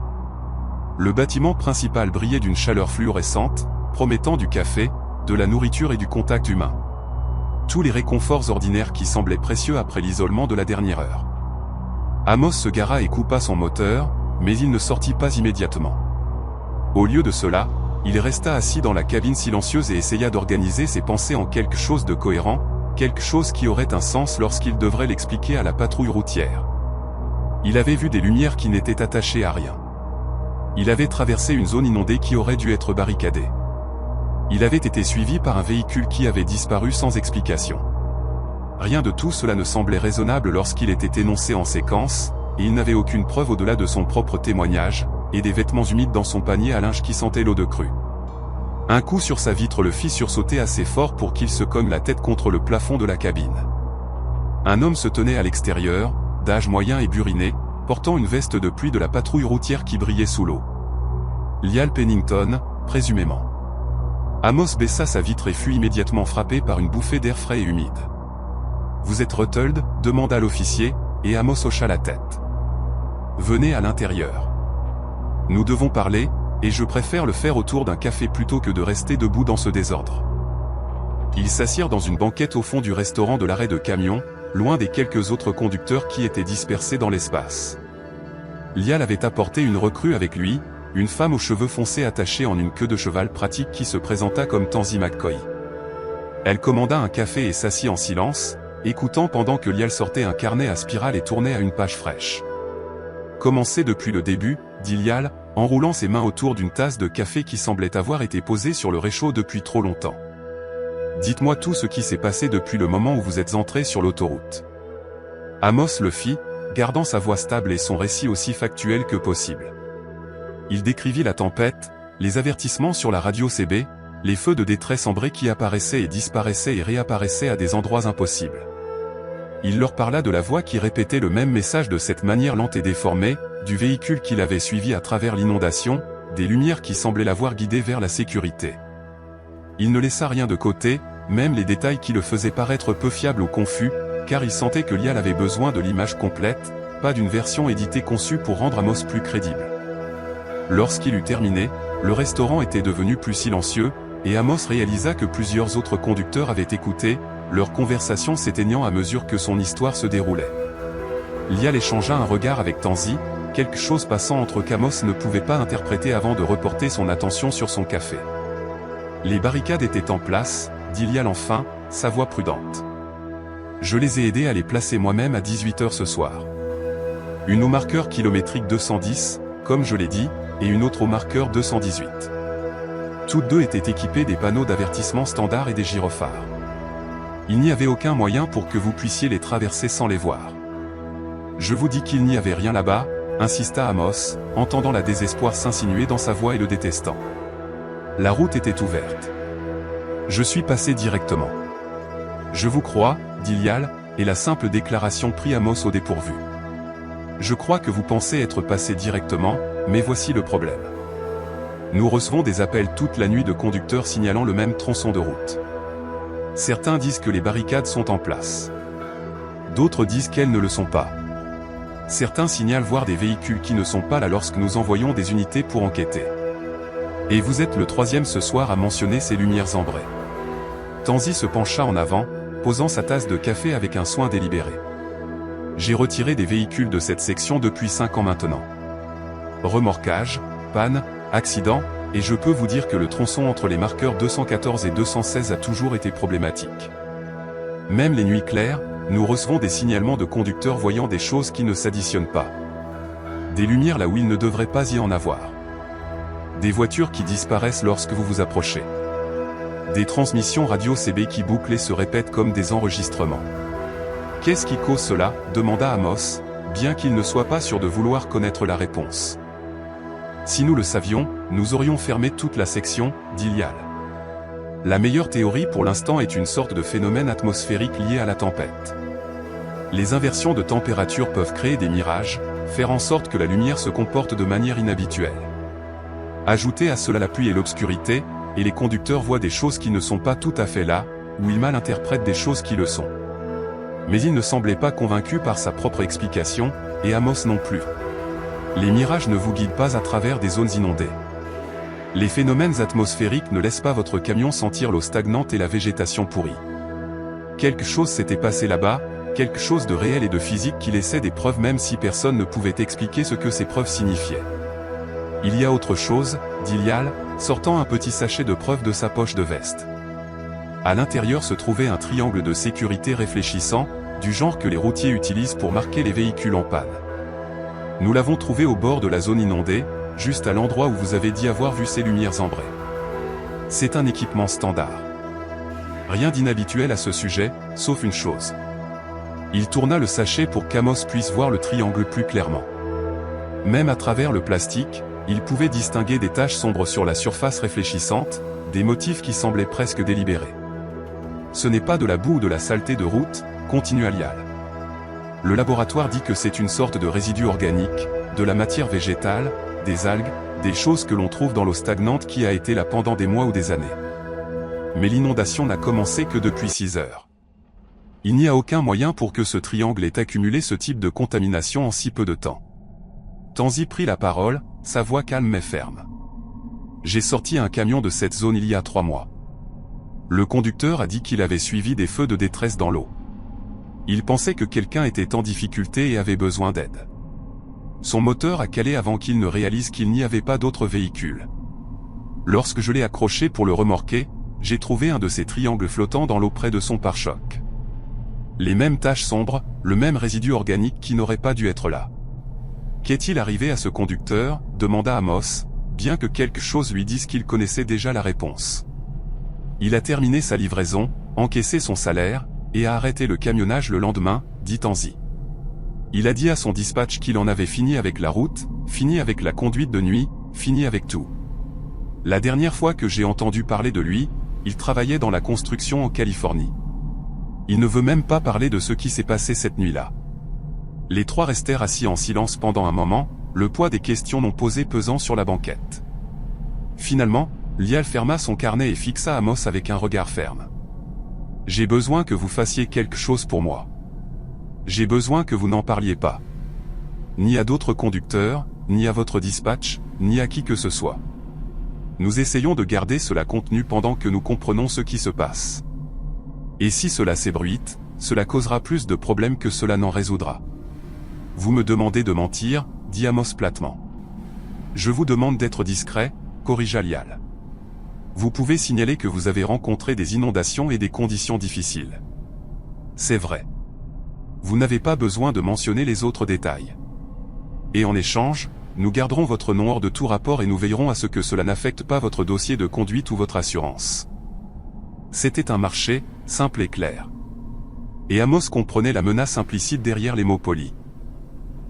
Le bâtiment principal brillait d'une chaleur fluorescente, promettant du café, de la nourriture et du contact humain. Tous les réconforts ordinaires qui semblaient précieux après l'isolement de la dernière heure. Amos se gara et coupa son moteur, mais il ne sortit pas immédiatement. Au lieu de cela, il resta assis dans la cabine silencieuse et essaya d'organiser ses pensées en quelque chose de cohérent, quelque chose qui aurait un sens lorsqu'il devrait l'expliquer à la patrouille routière. Il avait vu des lumières qui n'étaient attachées à rien. Il avait traversé une zone inondée qui aurait dû être barricadée. Il avait été suivi par un véhicule qui avait disparu sans explication. Rien de tout cela ne semblait raisonnable lorsqu'il était énoncé en séquence, et il n'avait aucune preuve au-delà de son propre témoignage, et des vêtements humides dans son panier à linge qui sentait l'eau de crue. Un coup sur sa vitre le fit sursauter assez fort pour qu'il se cogne la tête contre le plafond de la cabine. Un homme se tenait à l'extérieur, d'âge moyen et buriné, portant une veste de pluie de la patrouille routière qui brillait sous l'eau. Lial Pennington, présumément. Amos baissa sa vitre et fut immédiatement frappé par une bouffée d'air frais et humide. « Vous êtes Ruttled ?» demanda l'officier, et Amos hocha la tête. « Venez à l'intérieur. Nous devons parler, et je préfère le faire autour d'un café plutôt que de rester debout dans ce désordre. » Ils s'assirent dans une banquette au fond du restaurant de l'arrêt de camion, loin des quelques autres conducteurs qui étaient dispersés dans l'espace. Lial avait apporté une recrue avec lui, une femme aux cheveux foncés attachée en une queue de cheval pratique qui se présenta comme Tansy McCoy. Elle commanda un café et s'assit en silence, écoutant pendant que Lial sortait un carnet à spirale et tournait à une page fraîche. « Commencez depuis le début, » dit Lial, enroulant ses mains autour d'une tasse de café qui semblait avoir été posée sur le réchaud depuis trop longtemps. « Dites-moi tout ce qui s'est passé depuis le moment où vous êtes entré sur l'autoroute. » Amos le fit, gardant sa voix stable et son récit aussi factuel que possible. Il décrivit la tempête, les avertissements sur la radio CB, les feux de détresse ambrés qui apparaissaient et disparaissaient et réapparaissaient à des endroits impossibles. Il leur parla de la voix qui répétait le même message de cette manière lente et déformée, du véhicule qu'il avait suivi à travers l'inondation, des lumières qui semblaient l'avoir guidé vers la sécurité. Il ne laissa rien de côté, même les détails qui le faisaient paraître peu fiables ou confus, car il sentait que Lial avait besoin de l'image complète, pas d'une version éditée conçue pour rendre Amos plus crédible. Lorsqu'il eut terminé, le restaurant était devenu plus silencieux, et Amos réalisa que plusieurs autres conducteurs avaient écouté, leur conversation s'éteignant à mesure que son histoire se déroulait. Lial échangea un regard avec Tansy, quelque chose passant entre qu'Amos ne pouvait pas interpréter avant de reporter son attention sur son café. Les barricades étaient en place, dit Lial enfin, sa voix prudente. Je les ai aidés à les placer moi-même à 18h ce soir. Une au marqueur kilométrique 210, comme je l'ai dit, et une autre au marqueur 218. Toutes deux étaient équipées des panneaux d'avertissement standard et des gyrophares. Il n'y avait aucun moyen pour que vous puissiez les traverser sans les voir. Je vous dis qu'il n'y avait rien là-bas, insista Amos, entendant la désespoir s'insinuer dans sa voix et le détestant. La route était ouverte. Je suis passé directement. Je vous crois, dit Lial, et la simple déclaration prit Amos au dépourvu. Je crois que vous pensez être passé directement, mais voici le problème. Nous recevons des appels toute la nuit de conducteurs signalant le même tronçon de route. Certains disent que les barricades sont en place. D'autres disent qu'elles ne le sont pas. Certains signalent voir des véhicules qui ne sont pas là lorsque nous envoyons des unités pour enquêter. Et vous êtes le troisième ce soir à mentionner ces lumières ambrées. Tansy se pencha en avant, posant sa tasse de café avec un soin délibéré. J'ai retiré des véhicules de cette section depuis 5 ans maintenant. Remorquage, panne, accident, et je peux vous dire que le tronçon entre les marqueurs 214 et 216 a toujours été problématique. Même les nuits claires, nous recevons des signalements de conducteurs voyant des choses qui ne s'additionnent pas. Des lumières là où il ne devrait pas y en avoir. Des voitures qui disparaissent lorsque vous vous approchez. Des transmissions radio CB qui bouclent et se répètent comme des enregistrements. Qu'est-ce qui cause cela ? Demanda Amos, bien qu'il ne soit pas sûr de vouloir connaître la réponse. Si nous le savions, nous aurions fermé toute la section, dit Lial. La meilleure théorie pour l'instant est une sorte de phénomène atmosphérique lié à la tempête. Les inversions de température peuvent créer des mirages, faire en sorte que la lumière se comporte de manière inhabituelle. Ajoutez à cela la pluie et l'obscurité, et les conducteurs voient des choses qui ne sont pas tout à fait là, ou ils mal interprètent des choses qui le sont. Mais il ne semblait pas convaincu par sa propre explication, et Amos non plus. Les mirages ne vous guident pas à travers des zones inondées. Les phénomènes atmosphériques ne laissent pas votre camion sentir l'eau stagnante et la végétation pourrie. Quelque chose s'était passé là-bas, quelque chose de réel et de physique qui laissait des preuves même si personne ne pouvait expliquer ce que ces preuves signifiaient. Il y a autre chose, dit Lial, sortant un petit sachet de preuves de sa poche de veste. À l'intérieur se trouvait un triangle de sécurité réfléchissant, du genre que les routiers utilisent pour marquer les véhicules en panne. Nous l'avons trouvé au bord de la zone inondée, juste à l'endroit où vous avez dit avoir vu ces lumières ambrées. C'est un équipement standard. Rien d'inhabituel à ce sujet, sauf une chose. Il tourna le sachet pour qu'Amos puisse voir le triangle plus clairement. Même à travers le plastique, il pouvait distinguer des taches sombres sur la surface réfléchissante, des motifs qui semblaient presque délibérés. Ce n'est pas de la boue ou de la saleté de route, continua Lial. Le laboratoire dit que c'est une sorte de résidu organique, de la matière végétale, des algues, des choses que l'on trouve dans l'eau stagnante qui a été là pendant des mois ou des années. Mais l'inondation n'a commencé que depuis 6 heures. Il n'y a aucun moyen pour que ce triangle ait accumulé ce type de contamination en si peu de temps. Tanzi prit la parole, sa voix calme mais ferme. J'ai sorti un camion de cette zone il y a 3 mois. Le conducteur a dit qu'il avait suivi des feux de détresse dans l'eau. Il pensait que quelqu'un était en difficulté et avait besoin d'aide. Son moteur a calé avant qu'il ne réalise qu'il n'y avait pas d'autres véhicules. Lorsque je l'ai accroché pour le remorquer, j'ai trouvé un de ces triangles flottants dans l'eau près de son pare-choc. Les mêmes taches sombres, le même résidu organique qui n'aurait pas dû être là. Qu'est-il arrivé à ce conducteur ? Demanda Amos, bien que quelque chose lui dise qu'il connaissait déjà la réponse. Il a terminé sa livraison, encaissé son salaire, et a arrêté le camionnage le lendemain, dit Tanzi. Il a dit à son dispatch qu'il en avait fini avec la route, fini avec la conduite de nuit, fini avec tout. La dernière fois que j'ai entendu parler de lui, il travaillait dans la construction en Californie. Il ne veut même pas parler de ce qui s'est passé cette nuit-là. Les trois restèrent assis en silence pendant un moment, le poids des questions non posées pesant sur la banquette. Finalement, Lial ferma son carnet et fixa Amos avec un regard ferme. « J'ai besoin que vous fassiez quelque chose pour moi. J'ai besoin que vous n'en parliez pas. Ni à d'autres conducteurs, ni à votre dispatch, ni à qui que ce soit. Nous essayons de garder cela contenu pendant que nous comprenons ce qui se passe. Et si cela s'ébruite, cela causera plus de problèmes que cela n'en résoudra. Vous me demandez de mentir, dit Amos platement. Je vous demande d'être discret, corrigea Lial. Vous pouvez signaler que vous avez rencontré des inondations et des conditions difficiles. C'est vrai. Vous n'avez pas besoin de mentionner les autres détails. Et en échange, nous garderons votre nom hors de tout rapport et nous veillerons à ce que cela n'affecte pas votre dossier de conduite ou votre assurance. C'était un marché, simple et clair. Et Amos comprenait la menace implicite derrière les mots polis.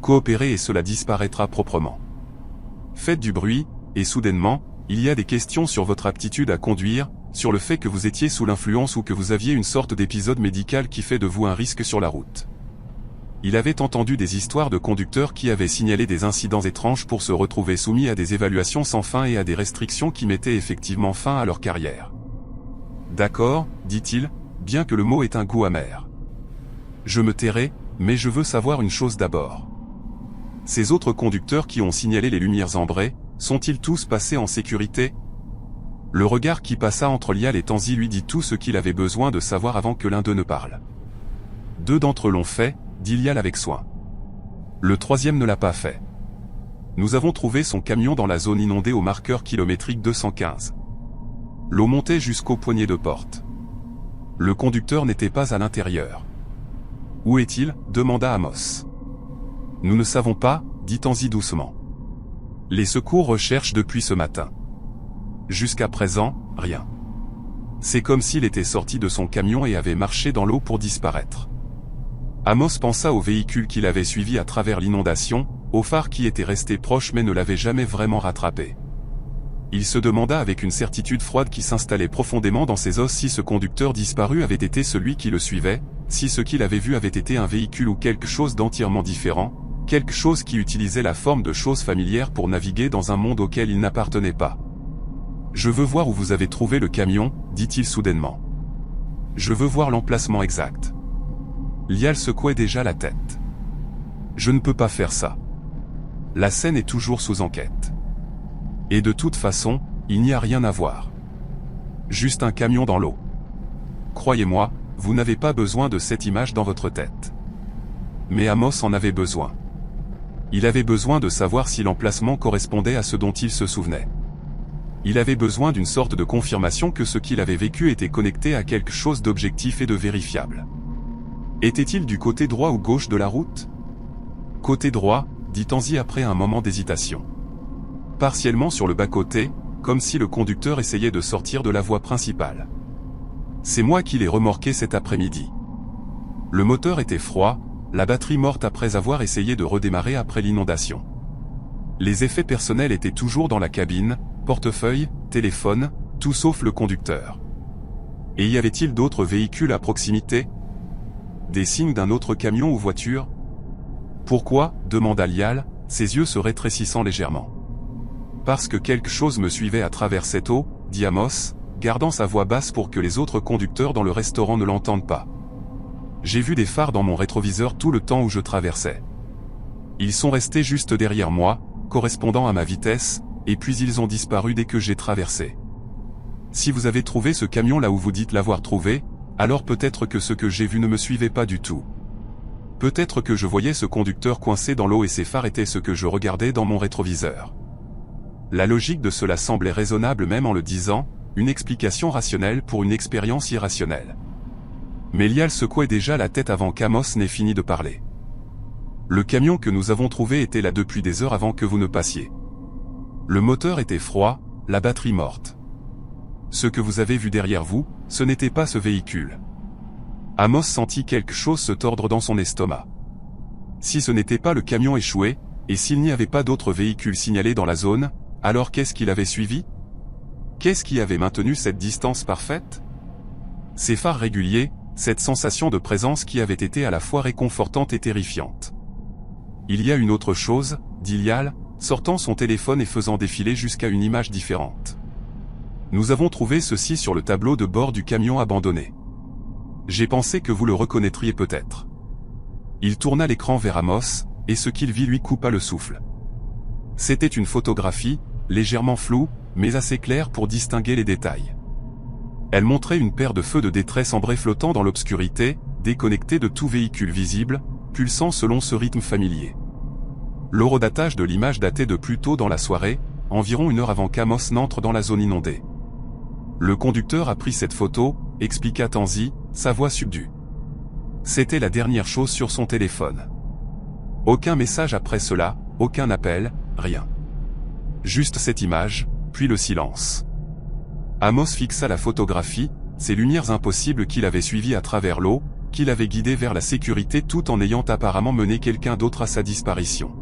Coopérez et cela disparaîtra proprement. Faites du bruit, et soudainement, il y a des questions sur votre aptitude à conduire, sur le fait que vous étiez sous l'influence ou que vous aviez une sorte d'épisode médical qui fait de vous un risque sur la route. Il avait entendu des histoires de conducteurs qui avaient signalé des incidents étranges pour se retrouver soumis à des évaluations sans fin et à des restrictions qui mettaient effectivement fin à leur carrière. D'accord, dit-il, bien que le mot ait un goût amer. Je me tairai, mais je veux savoir une chose d'abord. Ces autres conducteurs qui ont signalé les lumières ambrées, sont-ils tous passés en sécurité ? Le regard qui passa entre Lial et Tanzi lui dit tout ce qu'il avait besoin de savoir avant que l'un d'eux ne parle. 2 d'entre eux l'ont fait, dit Lial avec soin. Le troisième ne l'a pas fait. Nous avons trouvé son camion dans la zone inondée au marqueur kilométrique 215. L'eau montait jusqu'au poignet de porte. Le conducteur n'était pas à l'intérieur. Où est-il ? Demanda Amos. Nous ne savons pas, dit Tanzi doucement. Les secours recherchent depuis ce matin. Jusqu'à présent, rien. C'est comme s'il était sorti de son camion et avait marché dans l'eau pour disparaître. Amos pensa au véhicule qu'il avait suivi à travers l'inondation, au phare qui était resté proche mais ne l'avait jamais vraiment rattrapé. Il se demanda avec une certitude froide qui s'installait profondément dans ses os si ce conducteur disparu avait été celui qui le suivait, si ce qu'il avait vu avait été un véhicule ou quelque chose d'entièrement différent, quelque chose qui utilisait la forme de choses familières pour naviguer dans un monde auquel il n'appartenait pas. « Je veux voir où vous avez trouvé le camion, dit-il soudainement. Je veux voir l'emplacement exact. » Lial secouait déjà la tête. « Je ne peux pas faire ça. La scène est toujours sous enquête. Et de toute façon, il n'y a rien à voir. Juste un camion dans l'eau. Croyez-moi, vous n'avez pas besoin de cette image dans votre tête. » Mais Amos en avait besoin. Il avait besoin de savoir si l'emplacement correspondait à ce dont il se souvenait. Il avait besoin d'une sorte de confirmation que ce qu'il avait vécu était connecté à quelque chose d'objectif et de vérifiable. Était-il du côté droit ou gauche de la route ? Côté droit, dit Tanzi après un moment d'hésitation. Partiellement sur le bas-côté, comme si le conducteur essayait de sortir de la voie principale. C'est moi qui l'ai remorqué cet après-midi. Le moteur était froid, la batterie morte après avoir essayé de redémarrer après l'inondation. Les effets personnels étaient toujours dans la cabine, portefeuille, téléphone, tout sauf le conducteur. Et y avait-il d'autres véhicules à proximité ? Des signes d'un autre camion ou voiture ? Pourquoi ? Demanda Lial, ses yeux se rétrécissant légèrement. Parce que quelque chose me suivait à travers cette eau, dit Amos, gardant sa voix basse pour que les autres conducteurs dans le restaurant ne l'entendent pas. J'ai vu des phares dans mon rétroviseur tout le temps où je traversais. Ils sont restés juste derrière moi, correspondant à ma vitesse, et puis ils ont disparu dès que j'ai traversé. Si vous avez trouvé ce camion là où vous dites l'avoir trouvé, alors peut-être que ce que j'ai vu ne me suivait pas du tout. Peut-être que je voyais ce conducteur coincé dans l'eau et ses phares étaient ce que je regardais dans mon rétroviseur. La logique de cela semblait raisonnable même en le disant, une explication rationnelle pour une expérience irrationnelle. Mais Lial secouait déjà la tête avant qu'Amos n'ait fini de parler. Le camion que nous avons trouvé était là depuis des heures avant que vous ne passiez. Le moteur était froid, la batterie morte. Ce que vous avez vu derrière vous, ce n'était pas ce véhicule. Amos sentit quelque chose se tordre dans son estomac. Si ce n'était pas le camion échoué, et s'il n'y avait pas d'autres véhicules signalés dans la zone, alors qu'est-ce qu'il avait suivi ? Qu'est-ce qui avait maintenu cette distance parfaite ? Ces phares réguliers, cette sensation de présence qui avait été à la fois réconfortante et terrifiante. Il y a une autre chose, dit Lial, sortant son téléphone et faisant défiler jusqu'à une image différente. Nous avons trouvé ceci sur le tableau de bord du camion abandonné. J'ai pensé que vous le reconnaîtriez peut-être. Il tourna l'écran vers Amos, et ce qu'il vit lui coupa le souffle. C'était une photographie, légèrement floue, mais assez claire pour distinguer les détails. Elle montrait une paire de feux de détresse ambrés flottant dans l'obscurité, déconnectés de tout véhicule visible, pulsant selon ce rythme familier. L'horodatage de l'image datait de plus tôt dans la soirée, environ 1 heure avant qu'Amos n'entre dans la zone inondée. Le conducteur a pris cette photo, expliqua Tanzi, sa voix subdue. C'était la dernière chose sur son téléphone. Aucun message après cela, aucun appel, rien. Juste cette image, puis le silence. Amos fixa la photographie, ces lumières impossibles qu'il avait suivies à travers l'eau, qu'il avait guidé vers la sécurité tout en ayant apparemment mené quelqu'un d'autre à sa disparition.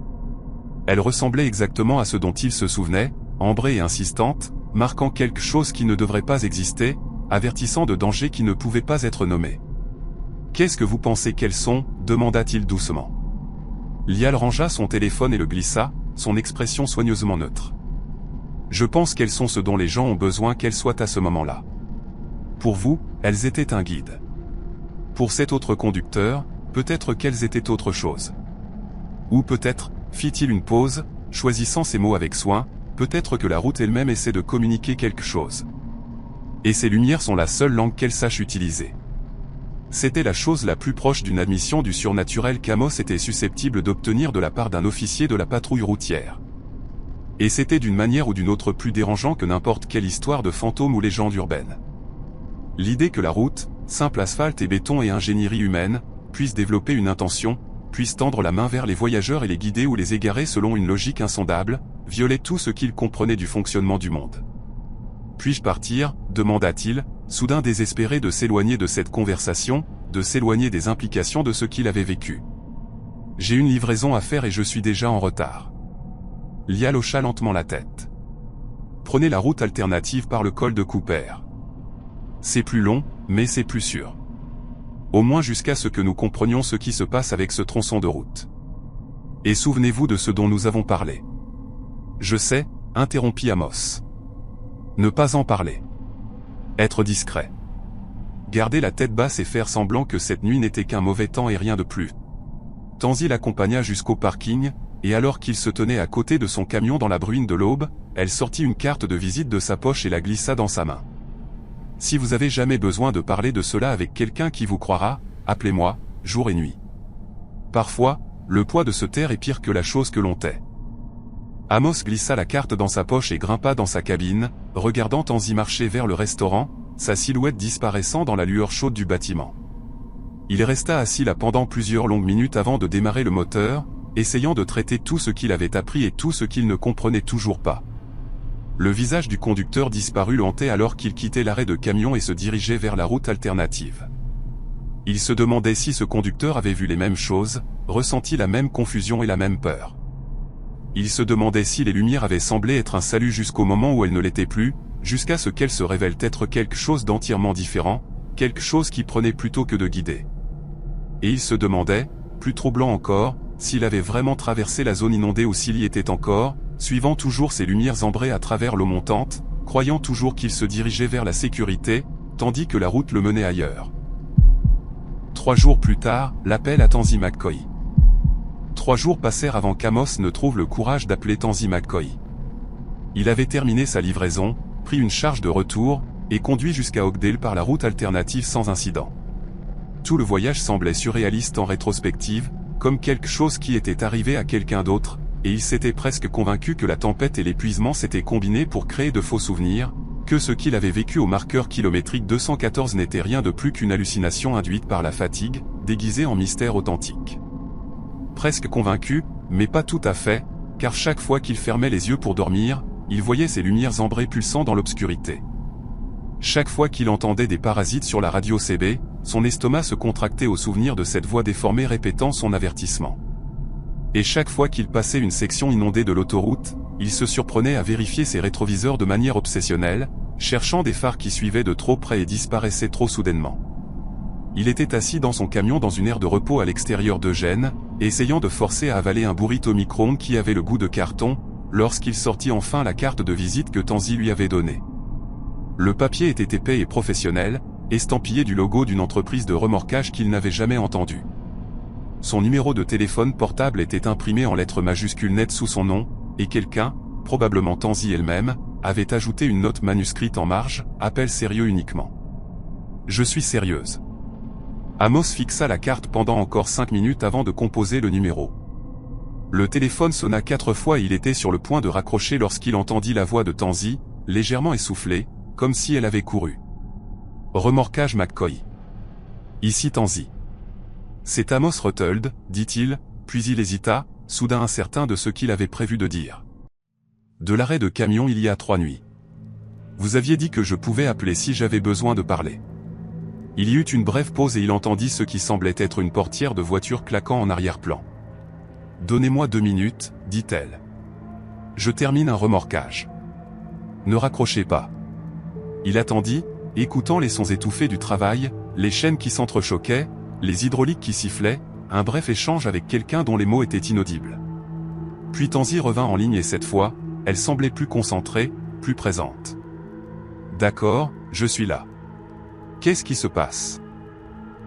Elles ressemblaient exactement à ce dont il se souvenait, ambrées et insistantes, marquant quelque chose qui ne devrait pas exister, avertissant de dangers qui ne pouvaient pas être nommés. « Qu'est-ce que vous pensez qu'elles sont » demanda-t-il doucement. Lial rangea son téléphone et le glissa, son expression soigneusement neutre. « Je pense qu'elles sont ce dont les gens ont besoin qu'elles soient à ce moment-là. Pour vous, elles étaient un guide. Pour cet autre conducteur, peut-être qu'elles étaient autre chose. Ou peut-être, fit-il une pause, choisissant ses mots avec soin, peut-être que la route elle-même essaie de communiquer quelque chose. Et ces lumières sont la seule langue qu'elles sachent utiliser. C'était la chose la plus proche d'une admission du surnaturel qu'Amos était susceptible d'obtenir de la part d'un officier de la patrouille routière. Et c'était d'une manière ou d'une autre plus dérangeant que n'importe quelle histoire de fantôme ou légende urbaine. L'idée que la route, simple asphalte et béton et ingénierie humaine, puisse développer une intention, puisse tendre la main vers les voyageurs et les guider ou les égarer selon une logique insondable, violait tout ce qu'il comprenait du fonctionnement du monde. « Puis-je partir ?» demanda-t-il, soudain désespéré de s'éloigner de cette conversation, de s'éloigner des implications de ce qu'il avait vécu. « J'ai une livraison à faire et je suis déjà en retard. » Lial hocha lentement la tête. « Prenez la route alternative par le col de Cooper. C'est plus long, mais c'est plus sûr. Au moins jusqu'à ce que nous comprenions ce qui se passe avec ce tronçon de route. Et souvenez-vous de ce dont nous avons parlé. » « Je sais, » interrompit Amos. « Ne pas en parler. Être discret. Garder la tête basse et faire semblant que cette nuit n'était qu'un mauvais temps et rien de plus. » Tanzi l'accompagna jusqu'au parking, et alors qu'il se tenait à côté de son camion dans la bruine de l'aube, elle sortit une carte de visite de sa poche et la glissa dans sa main. « Si vous avez jamais besoin de parler de cela avec quelqu'un qui vous croira, appelez-moi, jour et nuit. Parfois, le poids de se taire est pire que la chose que l'on tait. » Amos glissa la carte dans sa poche et grimpa dans sa cabine, regardant Tanzi marcher vers le restaurant, sa silhouette disparaissant dans la lueur chaude du bâtiment. Il resta assis là pendant plusieurs longues minutes avant de démarrer le moteur, essayant de traiter tout ce qu'il avait appris et tout ce qu'il ne comprenait toujours pas. Le visage du conducteur disparut le hantait alors qu'il quittait l'arrêt de camion et se dirigeait vers la route alternative. Il se demandait si ce conducteur avait vu les mêmes choses, ressenti la même confusion et la même peur. Il se demandait si les lumières avaient semblé être un salut jusqu'au moment où elles ne l'étaient plus, jusqu'à ce qu'elles se révèlent être quelque chose d'entièrement différent, quelque chose qui prenait plutôt que de guider. Et il se demandait, plus troublant encore, s'il avait vraiment traversé la zone inondée ou s'il y était encore, suivant toujours ces lumières ambrées à travers l'eau montante, croyant toujours qu'il se dirigeait vers la sécurité, tandis que la route le menait ailleurs. 3 jours plus tard, l'appel à Tanzi McCoy. 3 jours passèrent avant qu'Amos ne trouve le courage d'appeler Tanzi McCoy. Il avait terminé sa livraison, pris une charge de retour, et conduit jusqu'à Oakdale par la route alternative sans incident. Tout le voyage semblait surréaliste en rétrospective, comme quelque chose qui était arrivé à quelqu'un d'autre, et il s'était presque convaincu que la tempête et l'épuisement s'étaient combinés pour créer de faux souvenirs, que ce qu'il avait vécu au marqueur kilométrique 214 n'était rien de plus qu'une hallucination induite par la fatigue, déguisée en mystère authentique. Presque convaincu, mais pas tout à fait, car chaque fois qu'il fermait les yeux pour dormir, il voyait ces lumières ambrées pulsant dans l'obscurité. Chaque fois qu'il entendait des parasites sur la radio CB, son estomac se contractait au souvenir de cette voix déformée répétant son avertissement. Et chaque fois qu'il passait une section inondée de l'autoroute, il se surprenait à vérifier ses rétroviseurs de manière obsessionnelle, cherchant des phares qui suivaient de trop près et disparaissaient trop soudainement. Il était assis dans son camion dans une aire de repos à l'extérieur d'Eugène, essayant de forcer à avaler un burrito micro-ondes qui avait le goût de carton, lorsqu'il sortit enfin la carte de visite que Tanzi lui avait donnée. Le papier était épais et professionnel, estampillé du logo d'une entreprise de remorquage qu'il n'avait jamais entendue. Son numéro de téléphone portable était imprimé en lettres majuscules nettes sous son nom, et quelqu'un, probablement Tanzi elle-même, avait ajouté une note manuscrite en marge, « Appel sérieux uniquement. Je suis sérieuse. » Amos fixa la carte pendant encore 5 minutes avant de composer le numéro. Le téléphone sonna 4 fois et il était sur le point de raccrocher lorsqu'il entendit la voix de Tanzi, légèrement essoufflée, comme si elle avait couru. Remorquage McCoy. Ici Tanzi. C'est Amos Ruthold, dit-il, puis il hésita, soudain incertain de ce qu'il avait prévu de dire. De l'arrêt de camion il y a 3 nuits. Vous aviez dit que je pouvais appeler si j'avais besoin de parler. Il y eut une brève pause et il entendit ce qui semblait être une portière de voiture claquant en arrière-plan. « Donnez-moi 2 minutes, dit-elle. Je termine un remorquage. Ne raccrochez pas. » Il attendit, écoutant les sons étouffés du travail, les chaînes qui s'entrechoquaient, les hydrauliques qui sifflaient, un bref échange avec quelqu'un dont les mots étaient inaudibles. Puis Tanzi revint en ligne et cette fois, elle semblait plus concentrée, plus présente. « D'accord, je suis là. Qu'est-ce qui se passe?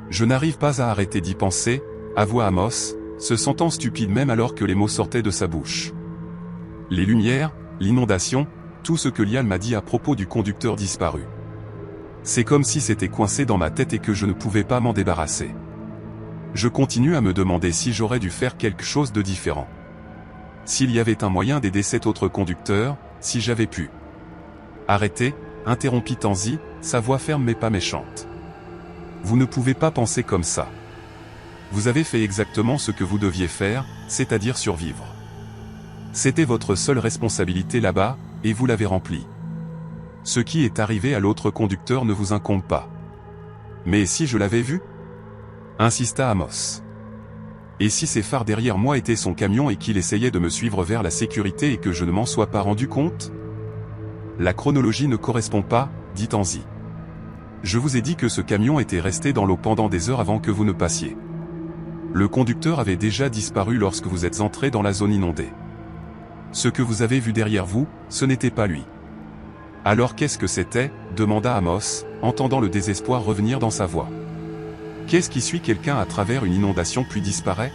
Je n'arrive pas à arrêter d'y penser, avoua Amos, se sentant stupide même alors que les mots sortaient de sa bouche. Les lumières, l'inondation, tout ce que Lial m'a dit à propos du conducteur disparu. C'est comme si c'était coincé dans ma tête et que je ne pouvais pas m'en débarrasser. Je continue à me demander si j'aurais dû faire quelque chose de différent. S'il y avait un moyen d'aider cet autre conducteur, si j'avais pu. Arrêtez, interrompit Tanzi, sa voix ferme mais pas méchante. Vous ne pouvez pas penser comme ça. Vous avez fait exactement ce que vous deviez faire, c'est-à-dire survivre. C'était votre seule responsabilité là-bas, et vous l'avez remplie. Ce qui est arrivé à l'autre conducteur ne vous incombe pas. Mais si je l'avais vu ? Insista Amos. Et si ces phares derrière moi étaient son camion et qu'il essayait de me suivre vers la sécurité et que je ne m'en sois pas rendu compte ? La chronologie ne correspond pas, dit Tanzi. Je vous ai dit que ce camion était resté dans l'eau pendant des heures avant que vous ne passiez. Le conducteur avait déjà disparu lorsque vous êtes entré dans la zone inondée. Ce que vous avez vu derrière vous, ce n'était pas lui. Alors qu'est-ce que c'était ? Demanda Amos, entendant le désespoir revenir dans sa voix. Qu'est-ce qui suit quelqu'un à travers une inondation puis disparaît ?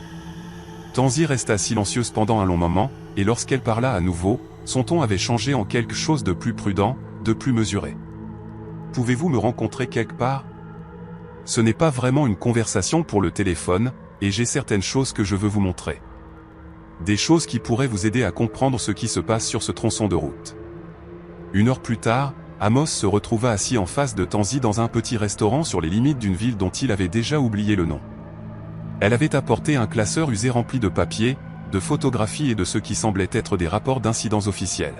Tanzi resta silencieuse pendant un long moment, et lorsqu'elle parla à nouveau, son ton avait changé en quelque chose de plus prudent, de plus mesuré. Pouvez-vous me rencontrer quelque part ? Ce n'est pas vraiment une conversation pour le téléphone, et j'ai certaines choses que je veux vous montrer. Des choses qui pourraient vous aider à comprendre ce qui se passe sur ce tronçon de route. 1 heure plus tard, Amos se retrouva assis en face de Tanzi dans un petit restaurant sur les limites d'une ville dont il avait déjà oublié le nom. Elle avait apporté un classeur usé rempli de papiers, de photographies et de ce qui semblait être des rapports d'incidents officiels.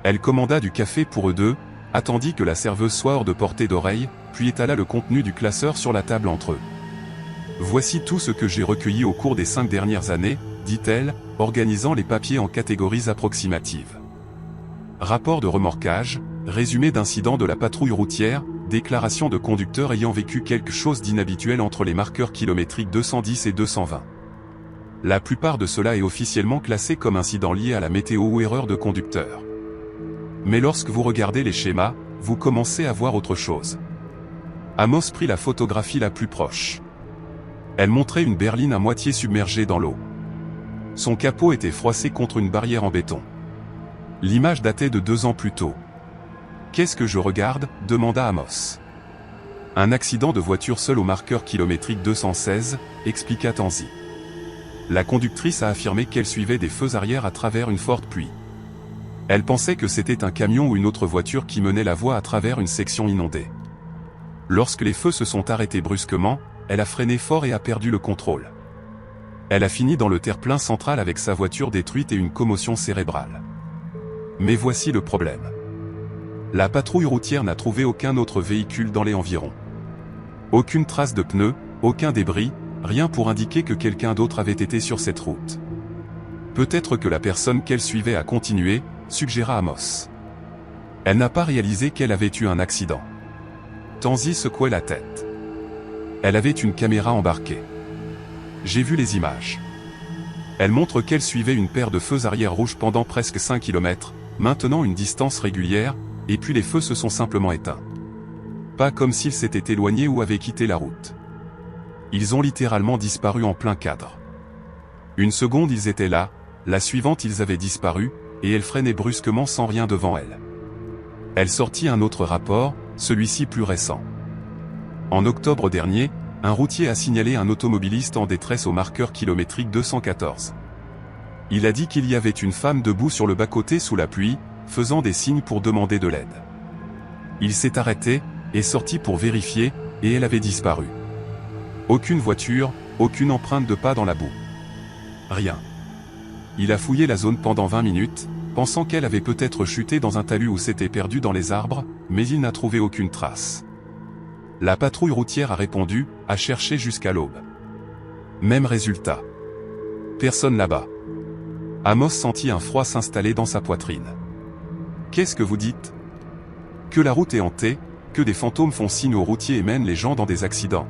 Elle commanda du café pour eux deux, attendit que la serveuse soit hors de portée d'oreille, puis étala le contenu du classeur sur la table entre eux. « Voici tout ce que j'ai recueilli au cours des 5 dernières années, dit-elle, organisant les papiers en catégories approximatives. Rapport de remorquage, résumé d'incidents de la patrouille routière, déclaration de conducteurs ayant vécu quelque chose d'inhabituel entre les marqueurs kilométriques 210 et 220. La plupart de cela est officiellement classé comme incident lié à la météo ou erreur de conducteur. Mais lorsque vous regardez les schémas, vous commencez à voir autre chose. » Amos prit la photographie la plus proche. Elle montrait une berline à moitié submergée dans l'eau. Son capot était froissé contre une barrière en béton. L'image datait de 2 ans plus tôt. « Qu'est-ce que je regarde ?» demanda Amos. « Un accident de voiture seul au marqueur kilométrique 216, expliqua Tanzi. La conductrice a affirmé qu'elle suivait des feux arrière à travers une forte pluie. Elle pensait que c'était un camion ou une autre voiture qui menait la voie à travers une section inondée. Lorsque les feux se sont arrêtés brusquement, elle a freiné fort et a perdu le contrôle. Elle a fini dans le terre-plein central avec sa voiture détruite et une commotion cérébrale. Mais voici le problème. La patrouille routière n'a trouvé aucun autre véhicule dans les environs. Aucune trace de pneus, aucun débris, rien pour indiquer que quelqu'un d'autre avait été sur cette route. Peut-être que la personne qu'elle suivait a continué, suggéra Amos. Elle n'a pas réalisé qu'elle avait eu un accident. Tanzi secouait la tête. Elle avait une caméra embarquée. J'ai vu les images. Elle montre qu'elle suivait une paire de feux arrière rouges pendant presque 5 km, maintenant une distance régulière, et puis les feux se sont simplement éteints. Pas comme s'ils s'étaient éloignés ou avaient quitté la route. Ils ont littéralement disparu en plein cadre. Une seconde ils étaient là, la suivante ils avaient disparu, et elle freinait brusquement sans rien devant elle. Elle sortit un autre rapport, celui-ci plus récent. En octobre dernier, un routier a signalé un automobiliste en détresse au marqueur kilométrique 214. Il a dit qu'il y avait une femme debout sur le bas-côté sous la pluie, faisant des signes pour demander de l'aide. Il s'est arrêté, est sorti pour vérifier, et elle avait disparu. Aucune voiture, aucune empreinte de pas dans la boue. Rien. Il a fouillé la zone pendant 20 minutes, pensant qu'elle avait peut-être chuté dans un talus ou s'était perdue dans les arbres, mais il n'a trouvé aucune trace. La patrouille routière a répondu, a cherché jusqu'à l'aube. Même résultat. Personne là-bas. Amos sentit un froid s'installer dans sa poitrine. Qu'est-ce que vous dites ? Que la route est hantée, que des fantômes font signe aux routiers et mènent les gens dans des accidents.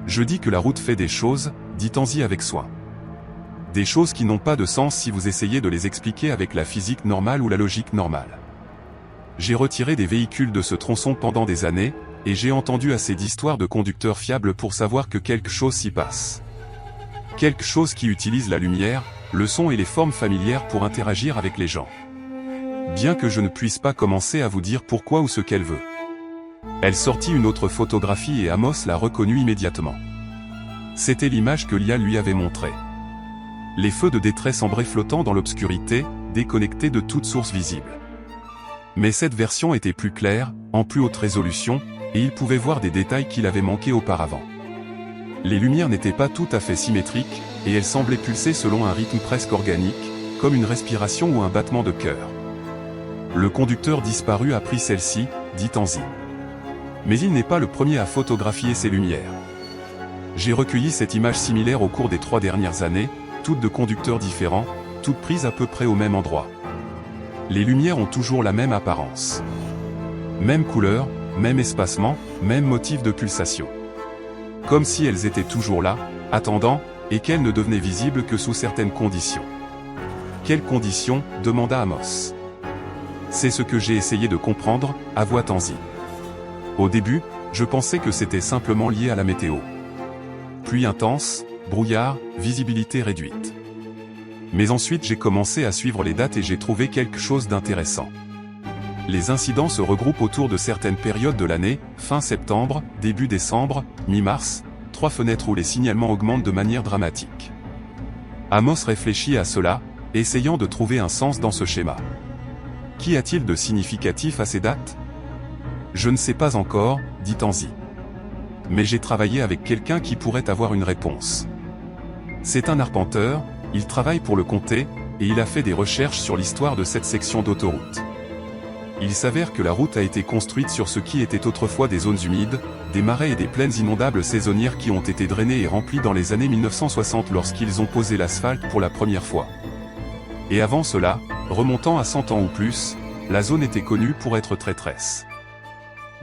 Je dis que la route fait des choses, dit Tanzi avec soin. Des choses qui n'ont pas de sens si vous essayez de les expliquer avec la physique normale ou la logique normale. J'ai retiré des véhicules de ce tronçon pendant des années, et j'ai entendu assez d'histoires de conducteurs fiables pour savoir que quelque chose s'y passe. Quelque chose qui utilise la lumière, le son et les formes familières pour interagir avec les gens. Bien que je ne puisse pas commencer à vous dire pourquoi ou ce qu'elle veut. Elle sortit une autre photographie et Amos la reconnut immédiatement. C'était l'image que Lial lui avait montrée. Les feux de détresse ambrés flottant dans l'obscurité, déconnectés de toute source visible. Mais cette version était plus claire, en plus haute résolution, et il pouvait voir des détails qu'il avait manqués auparavant. Les lumières n'étaient pas tout à fait symétriques, et elles semblaient pulser selon un rythme presque organique, comme une respiration ou un battement de cœur. Le conducteur disparu a pris celle-ci, dit Tanzi. Mais il n'est pas le premier à photographier ces lumières. J'ai recueilli cette image similaire au cours des 3 dernières années, toutes de conducteurs différents, toutes prises à peu près au même endroit. Les lumières ont toujours la même apparence. Même couleur, même espacement, même motif de pulsation. Comme si elles étaient toujours là, attendant, et qu'elles ne devenaient visibles que sous certaines conditions. Quelles conditions ? Demanda Amos. C'est ce que j'ai essayé de comprendre, avoua Tanzi. Au début, je pensais que c'était simplement lié à la météo. Pluie intense, brouillard, visibilité réduite. Mais ensuite j'ai commencé à suivre les dates et j'ai trouvé quelque chose d'intéressant. Les incidents se regroupent autour de certaines périodes de l'année, fin septembre, début décembre, mi-mars, 3 fenêtres où les signalements augmentent de manière dramatique. Amos réfléchit à cela, essayant de trouver un sens dans ce schéma. Qu'y a-t-il de significatif à ces dates ? Je ne sais pas encore, dit Tanzi. Mais j'ai travaillé avec quelqu'un qui pourrait avoir une réponse. C'est un arpenteur, il travaille pour le comté, et il a fait des recherches sur l'histoire de cette section d'autoroute. Il s'avère que la route a été construite sur ce qui était autrefois des zones humides, des marais et des plaines inondables saisonnières qui ont été drainées et remplies dans les années 1960 lorsqu'ils ont posé l'asphalte pour la première fois. Et avant cela, remontant à 100 ans ou plus, la zone était connue pour être traîtresse.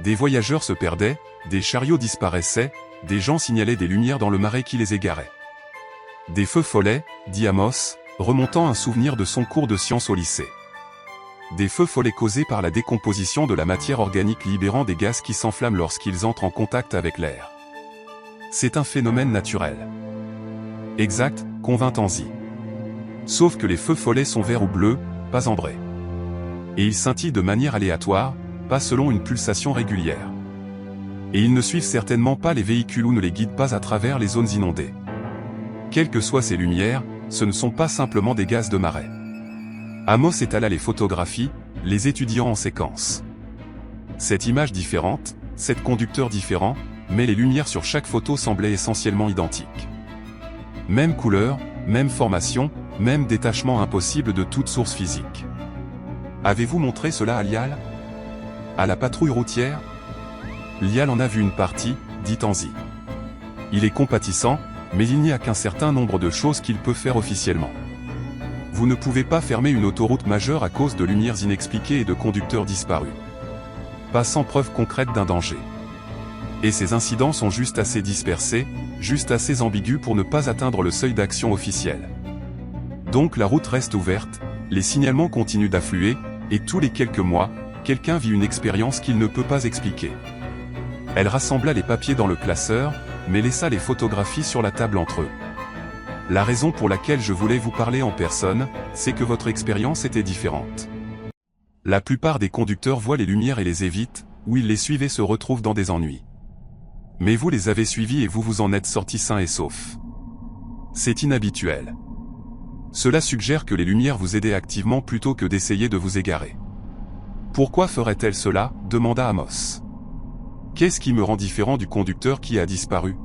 Des voyageurs se perdaient, des chariots disparaissaient, des gens signalaient des lumières dans le marais qui les égaraient. Des feux follets, dit Amos, remontant un souvenir de son cours de sciences au lycée. Des feux follets causés par la décomposition de la matière organique libérant des gaz qui s'enflamment lorsqu'ils entrent en contact avec l'air. C'est un phénomène naturel. Exact, convint Tanzi. Sauf que les feux follets sont verts ou bleus, pas ambrés. Et ils scintillent de manière aléatoire, pas selon une pulsation régulière. Et ils ne suivent certainement pas les véhicules ou ne les guident pas à travers les zones inondées. Quelles que soient ces lumières, ce ne sont pas simplement des gaz de marais. Amos étala les photographies, les étudiant en séquence. Cette image différente, 7 conducteurs différents, mais les lumières sur chaque photo semblaient essentiellement identiques. Même couleur, même formation, même détachement impossible de toute source physique. Avez-vous montré cela à Lial ? À la patrouille routière ? Lial en a vu une partie, dit Tanzi. Il est compatissant, mais il n'y a qu'un certain nombre de choses qu'il peut faire officiellement. Vous ne pouvez pas fermer une autoroute majeure à cause de lumières inexpliquées et de conducteurs disparus. Pas sans preuve concrète d'un danger. Et ces incidents sont juste assez dispersés, juste assez ambigus pour ne pas atteindre le seuil d'action officiel. Donc la route reste ouverte, les signalements continuent d'affluer, et tous les quelques mois, quelqu'un vit une expérience qu'il ne peut pas expliquer. Elle rassembla les papiers dans le classeur, mais laissa les photographies sur la table entre eux. La raison pour laquelle je voulais vous parler en personne, c'est que votre expérience était différente. La plupart des conducteurs voient les lumières et les évitent, ou ils les suivent et se retrouvent dans des ennuis. Mais vous les avez suivis et vous vous en êtes sortis sains et saufs. C'est inhabituel. Cela suggère que les lumières vous aidaient activement plutôt que d'essayer de vous égarer. Pourquoi ferait-elle cela ? Demanda Amos. Qu'est-ce qui me rend différent du conducteur qui a disparu ?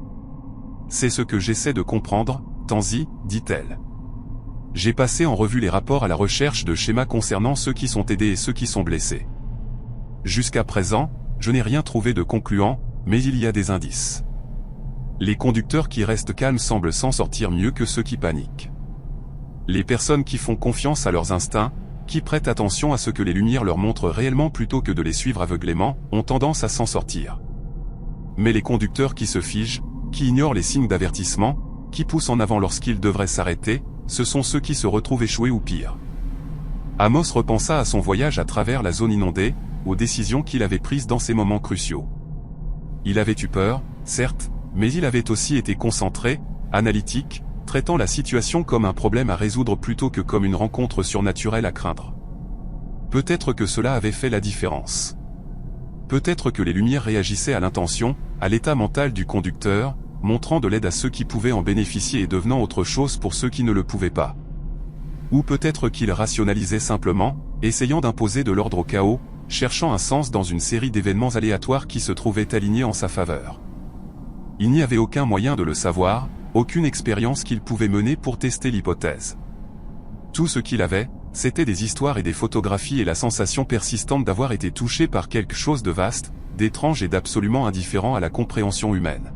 C'est ce que j'essaie de comprendre, Tanzi, dit-elle. J'ai passé en revue les rapports à la recherche de schémas concernant ceux qui sont aidés et ceux qui sont blessés. Jusqu'à présent, je n'ai rien trouvé de concluant, mais il y a des indices. Les conducteurs qui restent calmes semblent s'en sortir mieux que ceux qui paniquent. Les personnes qui font confiance à leurs instincts, qui prêtent attention à ce que les lumières leur montrent réellement plutôt que de les suivre aveuglément, ont tendance à s'en sortir. Mais les conducteurs qui se figent, qui ignorent les signes d'avertissement, qui poussent en avant lorsqu'ils devraient s'arrêter, ce sont ceux qui se retrouvent échoués ou pire. Amos repensa à son voyage à travers la zone inondée, aux décisions qu'il avait prises dans ces moments cruciaux. Il avait eu peur, certes, mais il avait aussi été concentré, analytique, traitant la situation comme un problème à résoudre plutôt que comme une rencontre surnaturelle à craindre. Peut-être que cela avait fait la différence. Peut-être que les lumières réagissaient à l'intention, à l'état mental du conducteur, montrant de l'aide à ceux qui pouvaient en bénéficier et devenant autre chose pour ceux qui ne le pouvaient pas. Ou peut-être qu'il rationalisait simplement, essayant d'imposer de l'ordre au chaos, cherchant un sens dans une série d'événements aléatoires qui se trouvaient alignés en sa faveur. Il n'y avait aucun moyen de le savoir, aucune expérience qu'il pouvait mener pour tester l'hypothèse. Tout ce qu'il avait, c'était des histoires et des photographies et la sensation persistante d'avoir été touché par quelque chose de vaste, d'étrange et d'absolument indifférent à la compréhension humaine.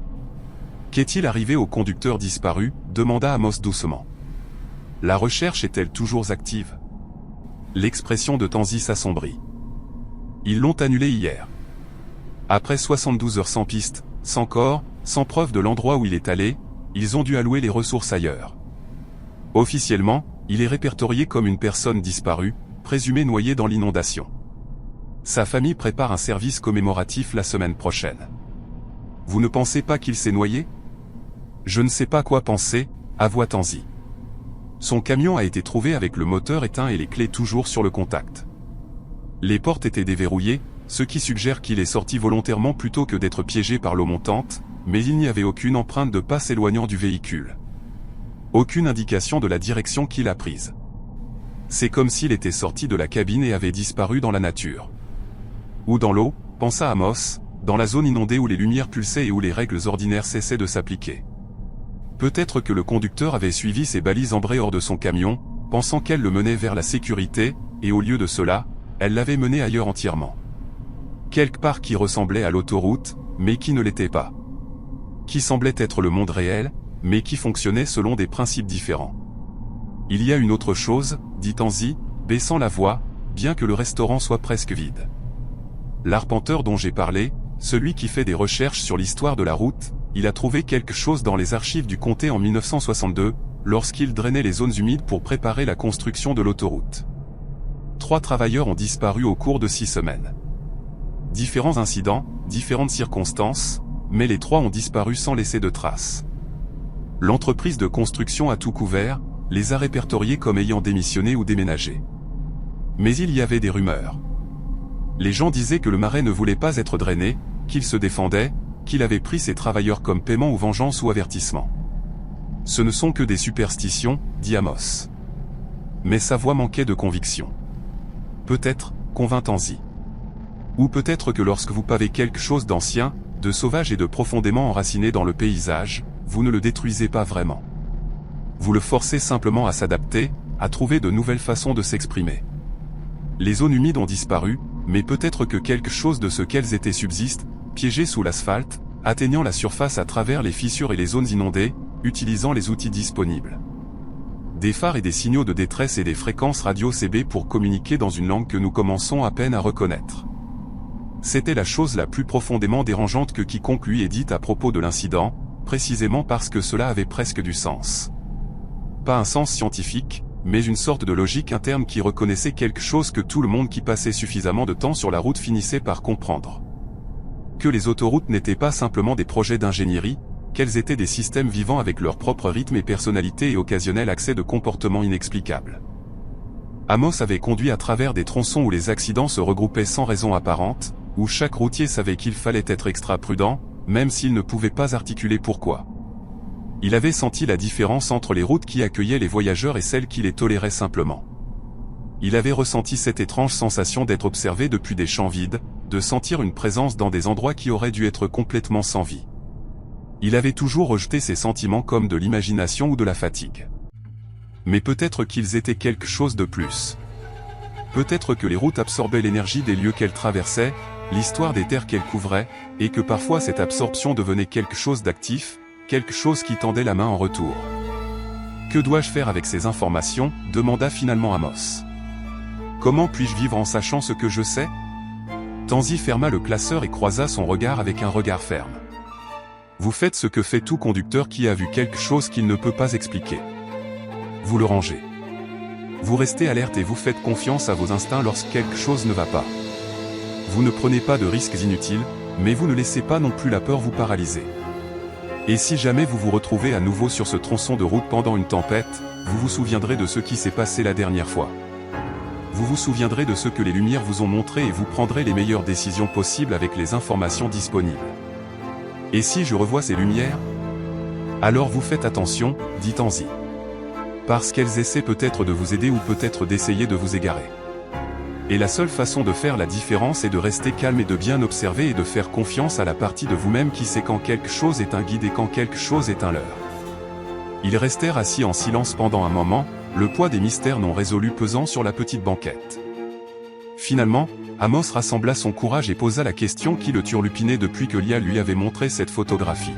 Qu'est-il arrivé au conducteur disparu ? Demanda Amos doucement. La recherche est-elle toujours active ? L'expression de Tanzi s'assombrit. Ils l'ont annulé hier. Après 72 heures sans piste, sans corps, sans preuve de l'endroit où il est allé, ils ont dû allouer les ressources ailleurs. Officiellement, il est répertorié comme une personne disparue, présumée noyée dans l'inondation. Sa famille prépare un service commémoratif la semaine prochaine. Vous ne pensez pas qu'il s'est noyé ? Je ne sais pas quoi penser, avoua Tanzi. Son camion a été trouvé avec le moteur éteint et les clés toujours sur le contact. Les portes étaient déverrouillées, ce qui suggère qu'il est sorti volontairement plutôt que d'être piégé par l'eau montante, mais il n'y avait aucune empreinte de pas s'éloignant du véhicule. Aucune indication de la direction qu'il a prise. C'est comme s'il était sorti de la cabine et avait disparu dans la nature. Ou dans l'eau, pensa Amos, dans la zone inondée où les lumières pulsaient et où les règles ordinaires cessaient de s'appliquer. Peut-être que le conducteur avait suivi ses balises ambrées hors de son camion, pensant qu'elle le menait vers la sécurité, et au lieu de cela, elle l'avait mené ailleurs entièrement. Quelque part qui ressemblait à l'autoroute, mais qui ne l'était pas. Qui semblait être le monde réel, mais qui fonctionnait selon des principes différents. Il y a une autre chose, dit Tanzi, baissant la voix, bien que le restaurant soit presque vide. L'arpenteur dont j'ai parlé, celui qui fait des recherches sur l'histoire de la route, il a trouvé quelque chose dans les archives du comté en 1962, lorsqu'il drainait les zones humides pour préparer la construction de l'autoroute. 3 travailleurs ont disparu au cours de 6 semaines. Différents incidents, différentes circonstances, mais les 3 ont disparu sans laisser de traces. L'entreprise de construction a tout couvert, les a répertoriés comme ayant démissionné ou déménagé. Mais il y avait des rumeurs. Les gens disaient que le marais ne voulait pas être drainé, qu'il se défendait, qu'il avait pris ses travailleurs comme paiement ou vengeance ou avertissement. Ce ne sont que des superstitions, dit Amos. Mais sa voix manquait de conviction. Peut-être, convint Tanzi. Ou peut-être que lorsque vous pavez quelque chose d'ancien, de sauvage et de profondément enraciné dans le paysage, vous ne le détruisez pas vraiment. Vous le forcez simplement à s'adapter, à trouver de nouvelles façons de s'exprimer. Les zones humides ont disparu, mais peut-être que quelque chose de ce qu'elles étaient subsiste, piégé sous l'asphalte, atteignant la surface à travers les fissures et les zones inondées, utilisant les outils disponibles. Des phares et des signaux de détresse et des fréquences radio CB pour communiquer dans une langue que nous commençons à peine à reconnaître. C'était la chose la plus profondément dérangeante que quiconque lui ait dite à propos de l'incident, précisément parce que cela avait presque du sens. Pas un sens scientifique, mais une sorte de logique interne qui reconnaissait quelque chose que tout le monde qui passait suffisamment de temps sur la route finissait par comprendre. Que les autoroutes n'étaient pas simplement des projets d'ingénierie, qu'elles étaient des systèmes vivants avec leur propre rythme et personnalité et occasionnel accès de comportements inexplicables. Amos avait conduit à travers des tronçons où les accidents se regroupaient sans raison apparente, où chaque routier savait qu'il fallait être extra prudent, même s'il ne pouvait pas articuler pourquoi. Il avait senti la différence entre les routes qui accueillaient les voyageurs et celles qui les toléraient simplement. Il avait ressenti cette étrange sensation d'être observé depuis des champs vides, de sentir une présence dans des endroits qui auraient dû être complètement sans vie. Il avait toujours rejeté ces sentiments comme de l'imagination ou de la fatigue. Mais peut-être qu'ils étaient quelque chose de plus. Peut-être que les routes absorbaient l'énergie des lieux qu'elles traversaient, l'histoire des terres qu'elles couvraient, et que parfois cette absorption devenait quelque chose d'actif, quelque chose qui tendait la main en retour. Que dois-je faire avec ces informations ? Demanda finalement Amos. Comment puis-je vivre en sachant ce que je sais ? Tanzi ferma le classeur et croisa son regard avec un regard ferme. Vous faites ce que fait tout conducteur qui a vu quelque chose qu'il ne peut pas expliquer. Vous le rangez. Vous restez alerte et vous faites confiance à vos instincts lorsque quelque chose ne va pas. Vous ne prenez pas de risques inutiles, mais vous ne laissez pas non plus la peur vous paralyser. Et si jamais vous vous retrouvez à nouveau sur ce tronçon de route pendant une tempête, vous vous souviendrez de ce qui s'est passé la dernière fois. vous vous souviendrez de ce que les lumières vous ont montré et vous prendrez les meilleures décisions possibles avec les informations disponibles. Et si je revois ces lumières? Alors vous faites attention, dit Tanzi. Parce qu'elles essaient peut-être de vous aider ou peut-être d'essayer de vous égarer. Et la seule façon de faire la différence est de rester calme et de bien observer et de faire confiance à la partie de vous-même qui sait quand quelque chose est un guide et quand quelque chose est un leurre. Ils restèrent assis en silence pendant un moment, le poids des mystères non résolus pesant sur la petite banquette. Finalement, Amos rassembla son courage et posa la question qui le turlupinait depuis que Lial lui avait montré cette photographie.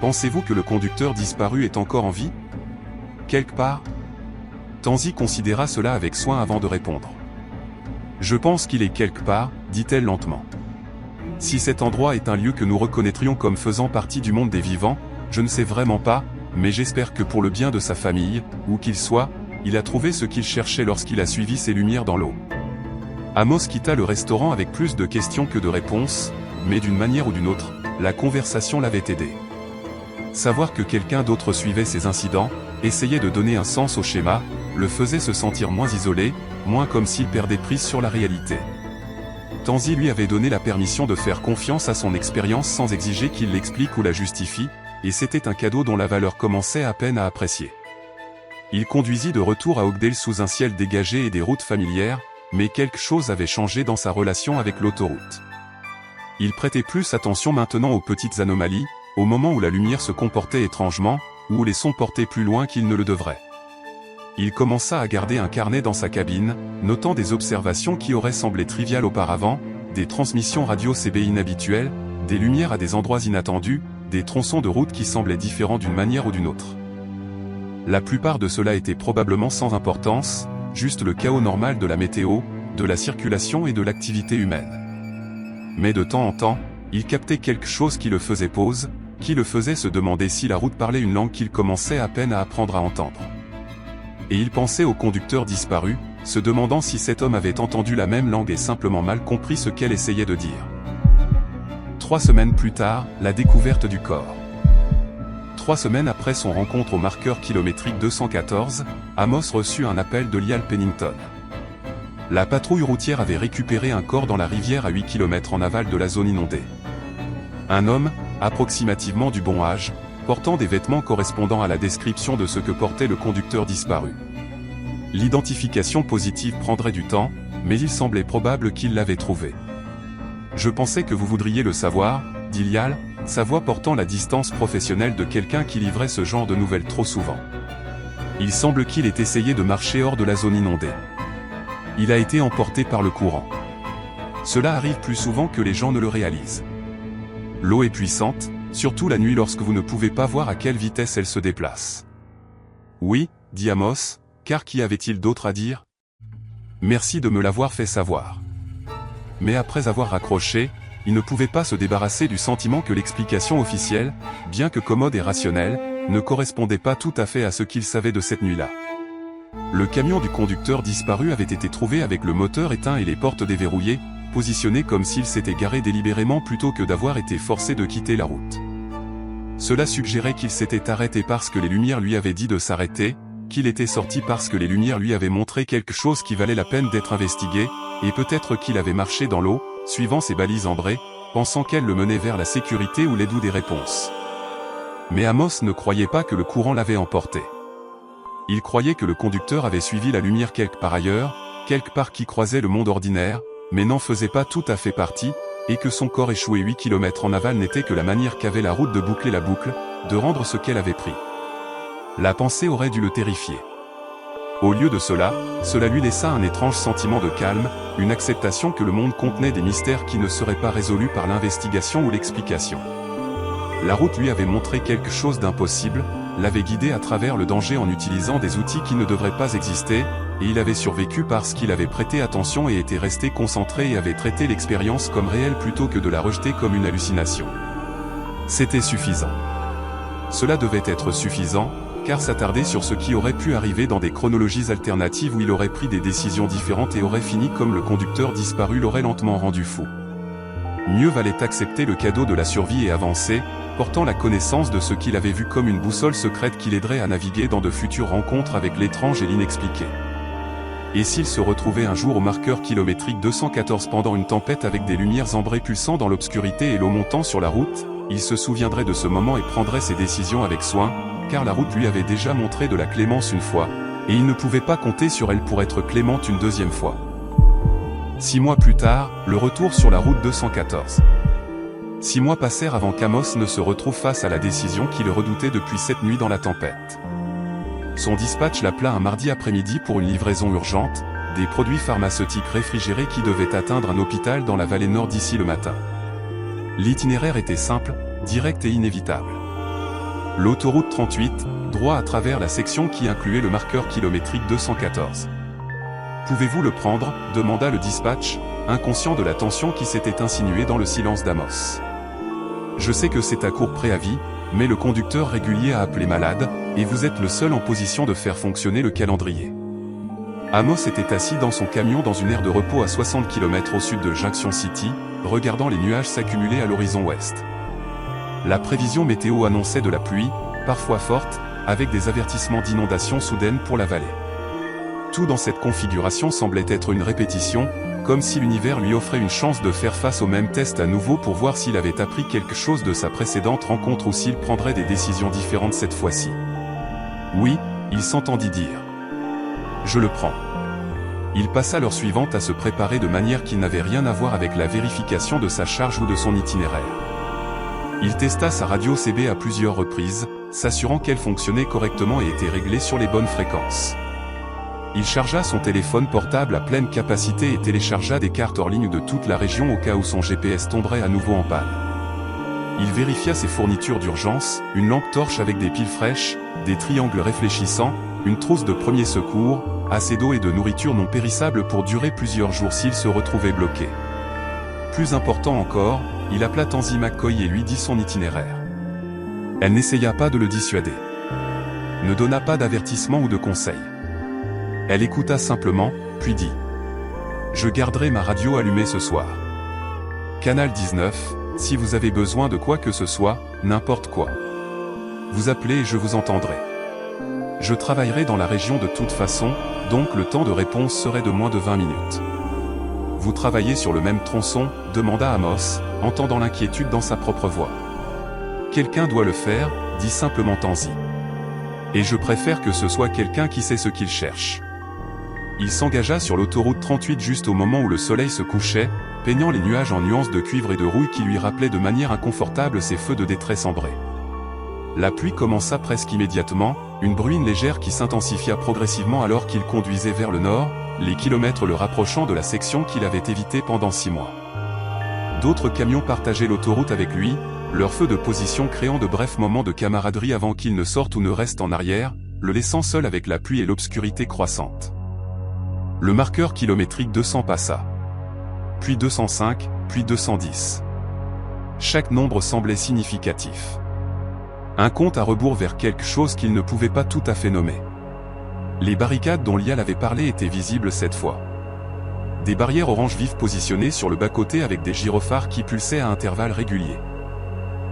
Pensez-vous que le conducteur disparu est encore en vie? Quelque part? Tanzi considéra cela avec soin avant de répondre. Je pense qu'il est quelque part, dit-elle lentement. Si cet endroit est un lieu que nous reconnaîtrions comme faisant partie du monde des vivants, je ne sais vraiment pas, mais j'espère que pour le bien de sa famille, où qu'il soit, il a trouvé ce qu'il cherchait lorsqu'il a suivi ces lumières dans l'eau. Amos quitta le restaurant avec plus de questions que de réponses, mais d'une manière ou d'une autre, la conversation l'avait aidé. Savoir que quelqu'un d'autre suivait ces incidents, essayait de donner un sens au schéma, le faisait se sentir moins isolé, moins comme s'il perdait prise sur la réalité. Tanzi lui avait donné la permission de faire confiance à son expérience sans exiger qu'il l'explique ou la justifie, et c'était un cadeau dont la valeur commençait à peine à apprécier. Il conduisit de retour à Oakdale sous un ciel dégagé et des routes familières, mais quelque chose avait changé dans sa relation avec l'autoroute. Il prêtait plus attention maintenant aux petites anomalies, au moment où la lumière se comportait étrangement, ou où les sons portaient plus loin qu'ils ne le devraient. Il commença à garder un carnet dans sa cabine, notant des observations qui auraient semblé triviales auparavant, des transmissions radio CB inhabituelles, des lumières à des endroits inattendus, des tronçons de route qui semblaient différents d'une manière ou d'une autre. La plupart de cela était probablement sans importance, juste le chaos normal de la météo, de la circulation et de l'activité humaine. Mais de temps en temps, il captait quelque chose qui le faisait pause, qui le faisait se demander si la route parlait une langue qu'il commençait à peine à apprendre à entendre. Et il pensait au conducteur disparu, se demandant si cet homme avait entendu la même langue et simplement mal compris ce qu'elle essayait de dire. 3 semaines plus tard, la découverte du corps. 3 semaines après son rencontre au marqueur kilométrique 214, Amos reçut un appel de Lial Pennington. La patrouille routière avait récupéré un corps dans la rivière à 8 km en aval de la zone inondée. Un homme, approximativement du bon âge, portant des vêtements correspondant à la description de ce que portait le conducteur disparu. L'identification positive prendrait du temps, mais il semblait probable qu'il l'avait trouvé. Je pensais que vous voudriez le savoir, dit Lial, sa voix portant la distance professionnelle de quelqu'un qui livrait ce genre de nouvelles trop souvent. Il semble qu'il ait essayé de marcher hors de la zone inondée. Il a été emporté par le courant. Cela arrive plus souvent que les gens ne le réalisent. L'eau est puissante, surtout la nuit lorsque vous ne pouvez pas voir à quelle vitesse elle se déplace. Oui, dit Amos, car qu'y avait-il d'autre à dire? Merci de me l'avoir fait savoir. Mais après avoir raccroché, il ne pouvait pas se débarrasser du sentiment que l'explication officielle, bien que commode et rationnelle, ne correspondait pas tout à fait à ce qu'il savait de cette nuit-là. Le camion du conducteur disparu avait été trouvé avec le moteur éteint et les portes déverrouillées, positionné comme s'il s'était garé délibérément plutôt que d'avoir été forcé de quitter la route. Cela suggérait qu'il s'était arrêté parce que les lumières lui avaient dit de s'arrêter, qu'il était sorti parce que les lumières lui avaient montré quelque chose qui valait la peine d'être investigué, et peut-être qu'il avait marché dans l'eau, suivant ses balises ambrées, pensant qu'elles le menaient vers la sécurité ou l'aide ou des réponses. Mais Amos ne croyait pas que le courant l'avait emporté. Il croyait que le conducteur avait suivi la lumière quelque part ailleurs, quelque part qui croisait le monde ordinaire, mais n'en faisait pas tout à fait partie, et que son corps échoué 8 km en aval n'était que la manière qu'avait la route de boucler la boucle, de rendre ce qu'elle avait pris. La pensée aurait dû le terrifier. Au lieu de cela, cela lui laissa un étrange sentiment de calme, une acceptation que le monde contenait des mystères qui ne seraient pas résolus par l'investigation ou l'explication. La route lui avait montré quelque chose d'impossible, l'avait guidé à travers le danger en utilisant des outils qui ne devraient pas exister, et il avait survécu parce qu'il avait prêté attention et était resté concentré et avait traité l'expérience comme réelle plutôt que de la rejeter comme une hallucination. C'était suffisant. Cela devait être suffisant, car s'attarder sur ce qui aurait pu arriver dans des chronologies alternatives où il aurait pris des décisions différentes et aurait fini comme le conducteur disparu l'aurait lentement rendu fou. Mieux valait accepter le cadeau de la survie et avancer, portant la connaissance de ce qu'il avait vu comme une boussole secrète qui l'aiderait à naviguer dans de futures rencontres avec l'étrange et l'inexpliqué. Et s'il se retrouvait un jour au marqueur kilométrique 214 pendant une tempête avec des lumières ambrées pulsant dans l'obscurité et l'eau montant sur la route, il se souviendrait de ce moment et prendrait ses décisions avec soin, car la route lui avait déjà montré de la clémence une fois, et il ne pouvait pas compter sur elle pour être clémente une deuxième fois. 6 mois plus tard, le retour sur la route 214. 6 mois passèrent avant qu'Amos ne se retrouve face à la décision qu'il redoutait depuis cette nuit dans la tempête. Son dispatch l'appela un mardi après-midi pour une livraison urgente, des produits pharmaceutiques réfrigérés qui devaient atteindre un hôpital dans la vallée nord d'ici le matin. L'itinéraire était simple, direct et inévitable. L'autoroute 38, droit à travers la section qui incluait le marqueur kilométrique 214. « Pouvez-vous le prendre ?» demanda le dispatch, inconscient de la tension qui s'était insinuée dans le silence d'Amos. « Je sais que c'est à court préavis, mais le conducteur régulier a appelé malade, et vous êtes le seul en position de faire fonctionner le calendrier. » Amos était assis dans son camion dans une aire de repos à 60 km au sud de Junction City, regardant les nuages s'accumuler à l'horizon ouest. La prévision météo annonçait de la pluie, parfois forte, avec des avertissements d'inondation soudaine pour la vallée. Tout dans cette configuration semblait être une répétition, comme si l'univers lui offrait une chance de faire face au même test à nouveau pour voir s'il avait appris quelque chose de sa précédente rencontre ou s'il prendrait des décisions différentes cette fois-ci. Oui, il s'entendit dire. Je le prends. Il passa l'heure suivante à se préparer de manière qui n'avait rien à voir avec la vérification de sa charge ou de son itinéraire. Il testa sa radio CB à plusieurs reprises, s'assurant qu'elle fonctionnait correctement et était réglée sur les bonnes fréquences. Il chargea son téléphone portable à pleine capacité et téléchargea des cartes hors ligne de toute la région au cas où son GPS tomberait à nouveau en panne. Il vérifia ses fournitures d'urgence, une lampe torche avec des piles fraîches, des triangles réfléchissants, une trousse de premiers secours, assez d'eau et de nourriture non périssable pour durer plusieurs jours s'il se retrouvait bloqué. Plus important encore, il appela Tansy McCoy et lui dit son itinéraire. Elle n'essaya pas de le dissuader. Ne donna pas d'avertissement ou de conseil. Elle écouta simplement, puis dit « Je garderai ma radio allumée ce soir. Canal 19, si vous avez besoin de quoi que ce soit, n'importe quoi. Vous appelez et je vous entendrai. Je travaillerai dans la région de toute façon, donc le temps de réponse serait de moins de 20 minutes. Vous travaillez sur le même tronçon ?» demanda Amos, entendant l'inquiétude dans sa propre voix. Quelqu'un doit le faire, dit simplement Tansy. Et je préfère que ce soit quelqu'un qui sait ce qu'il cherche. Il s'engagea sur l'autoroute 38 juste au moment où le soleil se couchait, peignant les nuages en nuances de cuivre et de rouille qui lui rappelaient de manière inconfortable ces feux de détresse ambrés. La pluie commença presque immédiatement, une bruine légère qui s'intensifia progressivement alors qu'il conduisait vers le nord, les kilomètres le rapprochant de la section qu'il avait évitée pendant 6 mois. D'autres camions partageaient l'autoroute avec lui, leur feu de position créant de brefs moments de camaraderie avant qu'il ne sorte ou ne reste en arrière, le laissant seul avec la pluie et l'obscurité croissante. Le marqueur kilométrique 200 passa. Puis 205, puis 210. Chaque nombre semblait significatif. Un compte à rebours vers quelque chose qu'il ne pouvait pas tout à fait nommer. Les barricades dont Lial avait parlé étaient visibles cette fois. Des barrières orange vives positionnées sur le bas-côté avec des gyrophares qui pulsaient à intervalles réguliers.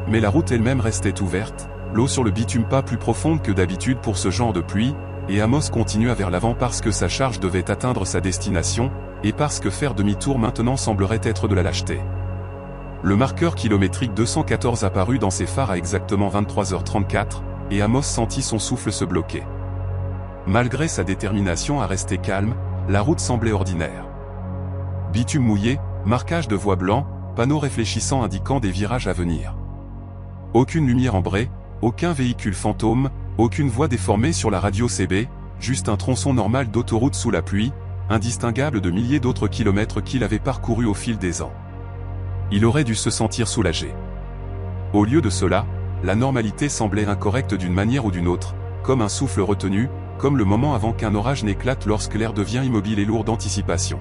Mais la route elle-même restait ouverte, l'eau sur le bitume pas plus profonde que d'habitude pour ce genre de pluie, et Amos continua vers l'avant parce que sa charge devait atteindre sa destination, et parce que faire demi-tour maintenant semblerait être de la lâcheté. Le marqueur kilométrique 214 apparut dans ses phares à exactement 23h34, et Amos sentit son souffle se bloquer. Malgré sa détermination à rester calme, la route semblait ordinaire. Bitume mouillé, marquage de voies blancs, panneaux réfléchissants indiquant des virages à venir. Aucune lumière ambrée, aucun véhicule fantôme, aucune voie déformée sur la radio CB, juste un tronçon normal d'autoroute sous la pluie, indistinguable de milliers d'autres kilomètres qu'il avait parcourus au fil des ans. Il aurait dû se sentir soulagé. Au lieu de cela, la normalité semblait incorrecte d'une manière ou d'une autre, comme un souffle retenu, comme le moment avant qu'un orage n'éclate lorsque l'air devient immobile et lourd d'anticipation.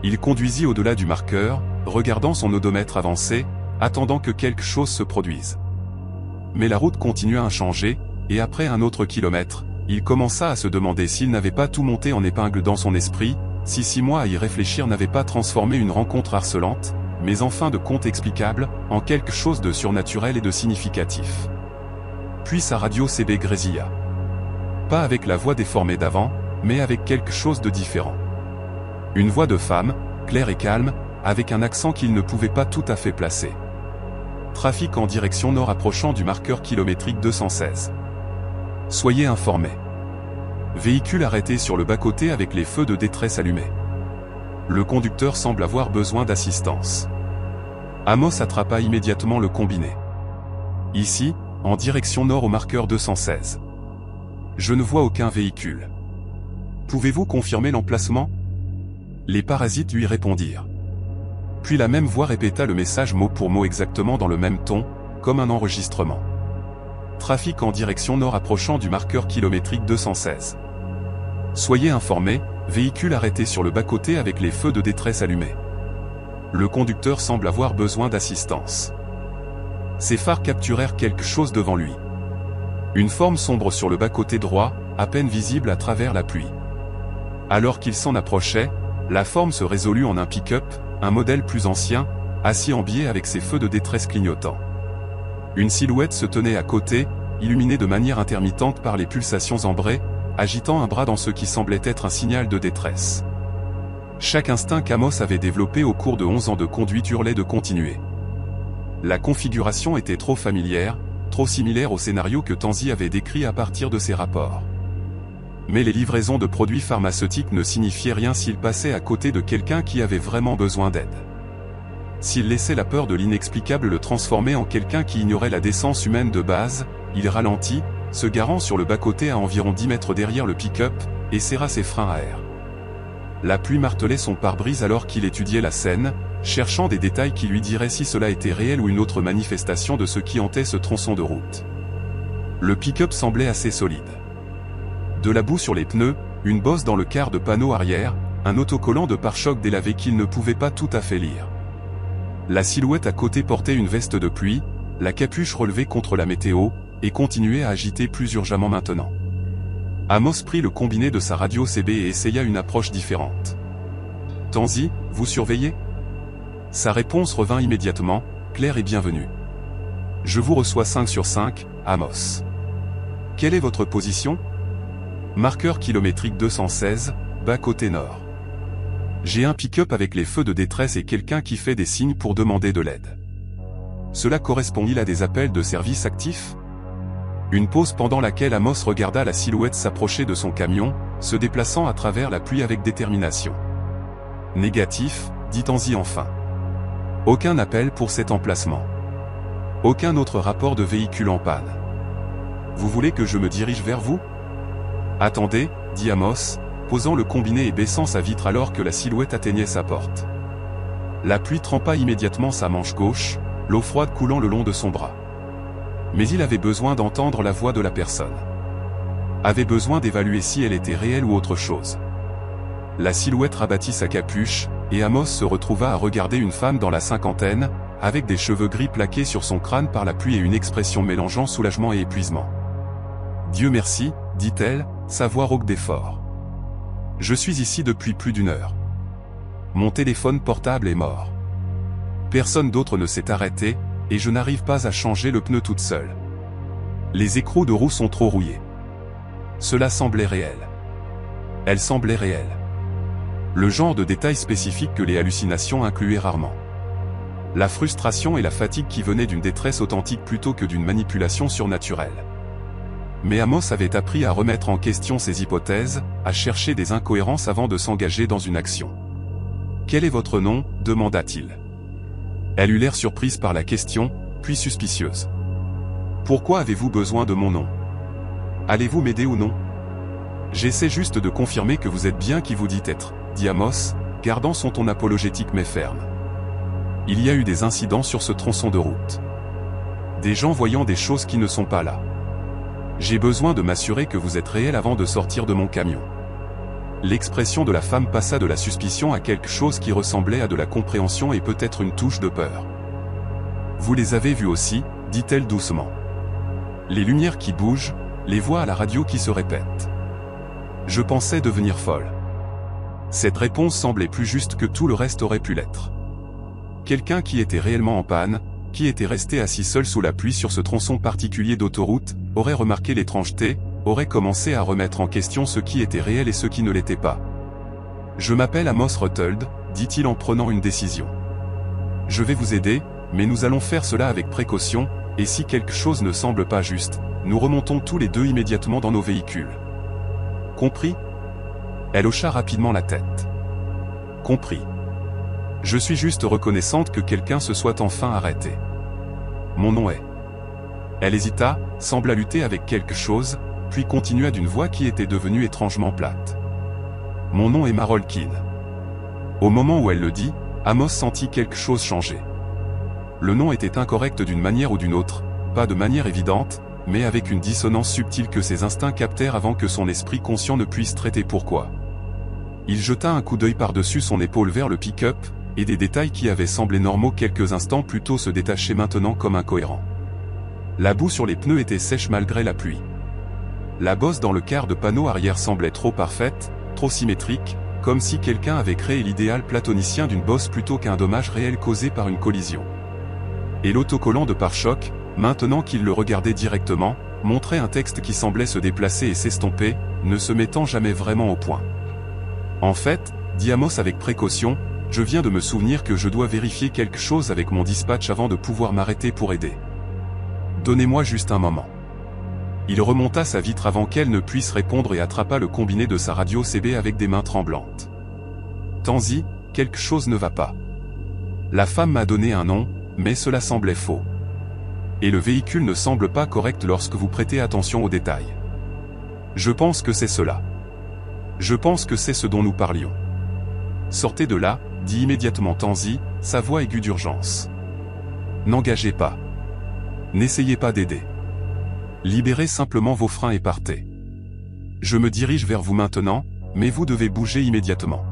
Il conduisit au-delà du marqueur, regardant son odomètre avancer, attendant que quelque chose se produise. Mais la route continua à changer, et après un autre kilomètre, il commença à se demander s'il n'avait pas tout monté en épingle dans son esprit, si 6 mois à y réfléchir n'avaient pas transformé une rencontre harcelante, mais en fin de compte explicable, en quelque chose de surnaturel et de significatif. Puis sa radio CB grésilla. Pas avec la voix déformée d'avant, mais avec quelque chose de différent. Une voix de femme, claire et calme, avec un accent qu'il ne pouvait pas tout à fait placer. Trafic en direction nord approchant du marqueur kilométrique 216. Soyez informés. Véhicule arrêté sur le bas-côté avec les feux de détresse allumés. Le conducteur semble avoir besoin d'assistance. Amos attrapa immédiatement le combiné. Ici, en direction nord au marqueur 216. Je ne vois aucun véhicule. Pouvez-vous confirmer l'emplacement ? Les parasites lui répondirent. Puis la même voix répéta le message mot pour mot exactement dans le même ton, comme un enregistrement. Trafic en direction nord approchant du marqueur kilométrique 216. Soyez informés, véhicule arrêté sur le bas-côté avec les feux de détresse allumés. Le conducteur semble avoir besoin d'assistance. Ses phares capturèrent quelque chose devant lui. Une forme sombre sur le bas-côté droit, à peine visible à travers la pluie. Alors qu'il s'en approchait, la forme se résolut en un pick-up, un modèle plus ancien, assis en biais avec ses feux de détresse clignotants. Une silhouette se tenait à côté, illuminée de manière intermittente par les pulsations ambrées, agitant un bras dans ce qui semblait être un signal de détresse. Chaque instinct qu'Amos avait développé au cours de 11 ans de conduite hurlait de continuer. La configuration était trop familière, trop similaire au scénario que Tanzi avait décrit à partir de ses rapports. Mais les livraisons de produits pharmaceutiques ne signifiaient rien s'il passait à côté de quelqu'un qui avait vraiment besoin d'aide. S'il laissait la peur de l'inexplicable le transformer en quelqu'un qui ignorait la décence humaine de base, il ralentit, se garant sur le bas-côté à environ 10 mètres derrière le pick-up, et serra ses freins à air. La pluie martelait son pare-brise alors qu'il étudiait la scène, cherchant des détails qui lui diraient si cela était réel ou une autre manifestation de ce qui hantait ce tronçon de route. Le pick-up semblait assez solide. De la boue sur les pneus, une bosse dans le quart de panneau arrière, un autocollant de pare-choc délavé qu'il ne pouvait pas tout à fait lire. La silhouette à côté portait une veste de pluie, la capuche relevée contre la météo, et continuait à agiter plus urgemment maintenant. Amos prit le combiné de sa radio CB et essaya une approche différente. « Tanzi, vous surveillez ?» Sa réponse revint immédiatement, claire et bienvenue. « Je vous reçois 5 sur 5, Amos. »« Quelle est votre position ?» Marqueur kilométrique 216, bas côté nord. J'ai un pick-up avec les feux de détresse et quelqu'un qui fait des signes pour demander de l'aide. Cela correspond-il à des appels de service actifs ? Une pause pendant laquelle Amos regarda la silhouette s'approcher de son camion, se déplaçant à travers la pluie avec détermination. Négatif, dit Tanzi enfin. Aucun appel pour cet emplacement. Aucun autre rapport de véhicule en panne. Vous voulez que je me dirige vers vous ? Attendez, dit Amos, posant le combiné et baissant sa vitre alors que la silhouette atteignait sa porte. La pluie trempa immédiatement sa manche gauche, l'eau froide coulant le long de son bras. Mais il avait besoin d'entendre la voix de la personne. Avait besoin d'évaluer si elle était réelle ou autre chose. La silhouette rabattit sa capuche, et Amos se retrouva à regarder une femme dans la cinquantaine, avec des cheveux gris plaqués sur son crâne par la pluie et une expression mélangeant soulagement et épuisement. « Dieu merci, dit-elle, sa voix rauque d'effort. Je suis ici depuis plus d'1 heure. Mon téléphone portable est mort. Personne d'autre ne s'est arrêté, et je n'arrive pas à changer le pneu toute seule. Les écrous de roue sont trop rouillés. Cela semblait réel. Elle semblait réelle. Le genre de détails spécifiques que les hallucinations incluaient rarement. La frustration et la fatigue qui venaient d'une détresse authentique plutôt que d'une manipulation surnaturelle. Mais Amos avait appris à remettre en question ses hypothèses, à chercher des incohérences avant de s'engager dans une action. « Quel est votre nom ?» demanda-t-il. Elle eut l'air surprise par la question, puis suspicieuse. « Pourquoi avez-vous besoin de mon nom ? Allez-vous m'aider ou non ? J'essaie juste de confirmer que vous êtes bien qui vous dites être, dit Amos, gardant son ton apologétique mais ferme. Il y a eu des incidents sur ce tronçon de route. Des gens voyant des choses qui ne sont pas là. J'ai besoin de m'assurer que vous êtes réel avant de sortir de mon camion. » L'expression de la femme passa de la suspicion à quelque chose qui ressemblait à de la compréhension et peut-être une touche de peur. « Vous les avez vus aussi, dit-elle doucement. Les lumières qui bougent, les voix à la radio qui se répètent. Je pensais devenir folle. » Cette réponse semblait plus juste que tout le reste aurait pu l'être. Quelqu'un qui était réellement en panne, qui était resté assis seul sous la pluie sur ce tronçon particulier d'autoroute, aurait remarqué l'étrangeté, aurait commencé à remettre en question ce qui était réel et ce qui ne l'était pas. Je m'appelle Amos Ruthold, dit-il en prenant une décision. Je vais vous aider, mais nous allons faire cela avec précaution, et si quelque chose ne semble pas juste, nous remontons tous les deux immédiatement dans nos véhicules. Compris ? Elle hocha rapidement la tête. Compris. Je suis juste reconnaissante que quelqu'un se soit enfin arrêté. Mon nom est... Elle hésita, sembla lutter avec quelque chose, puis continua d'une voix qui était devenue étrangement plate. Mon nom est Marol Keane. Au moment où elle le dit, Amos sentit quelque chose changer. Le nom était incorrect d'une manière ou d'une autre, pas de manière évidente, mais avec une dissonance subtile que ses instincts captèrent avant que son esprit conscient ne puisse traiter pourquoi. Il jeta un coup d'œil par-dessus son épaule vers le pick-up, et des détails qui avaient semblé normaux quelques instants plus tôt se détachaient maintenant comme incohérents. La boue sur les pneus était sèche malgré la pluie. La bosse dans le quart de panneau arrière semblait trop parfaite, trop symétrique, comme si quelqu'un avait créé l'idéal platonicien d'une bosse plutôt qu'un dommage réel causé par une collision. Et l'autocollant de pare-choc, maintenant qu'il le regardait directement, montrait un texte qui semblait se déplacer et s'estomper, ne se mettant jamais vraiment au point. En fait, dit Amos avec précaution, je viens de me souvenir que je dois vérifier quelque chose avec mon dispatch avant de pouvoir m'arrêter pour aider. Donnez-moi juste un moment. Il remonta sa vitre avant qu'elle ne puisse répondre et attrapa le combiné de sa radio CB avec des mains tremblantes. Tanzi, quelque chose ne va pas. La femme m'a donné un nom, mais cela semblait faux. Et le véhicule ne semble pas correct lorsque vous prêtez attention aux détails. Je pense que c'est cela. Je pense que c'est ce dont nous parlions. Sortez de là, dit immédiatement Tanzi, sa voix aiguë d'urgence. N'engagez pas. N'essayez pas d'aider. Libérez simplement vos freins et partez. Je me dirige vers vous maintenant, mais vous devez bouger immédiatement.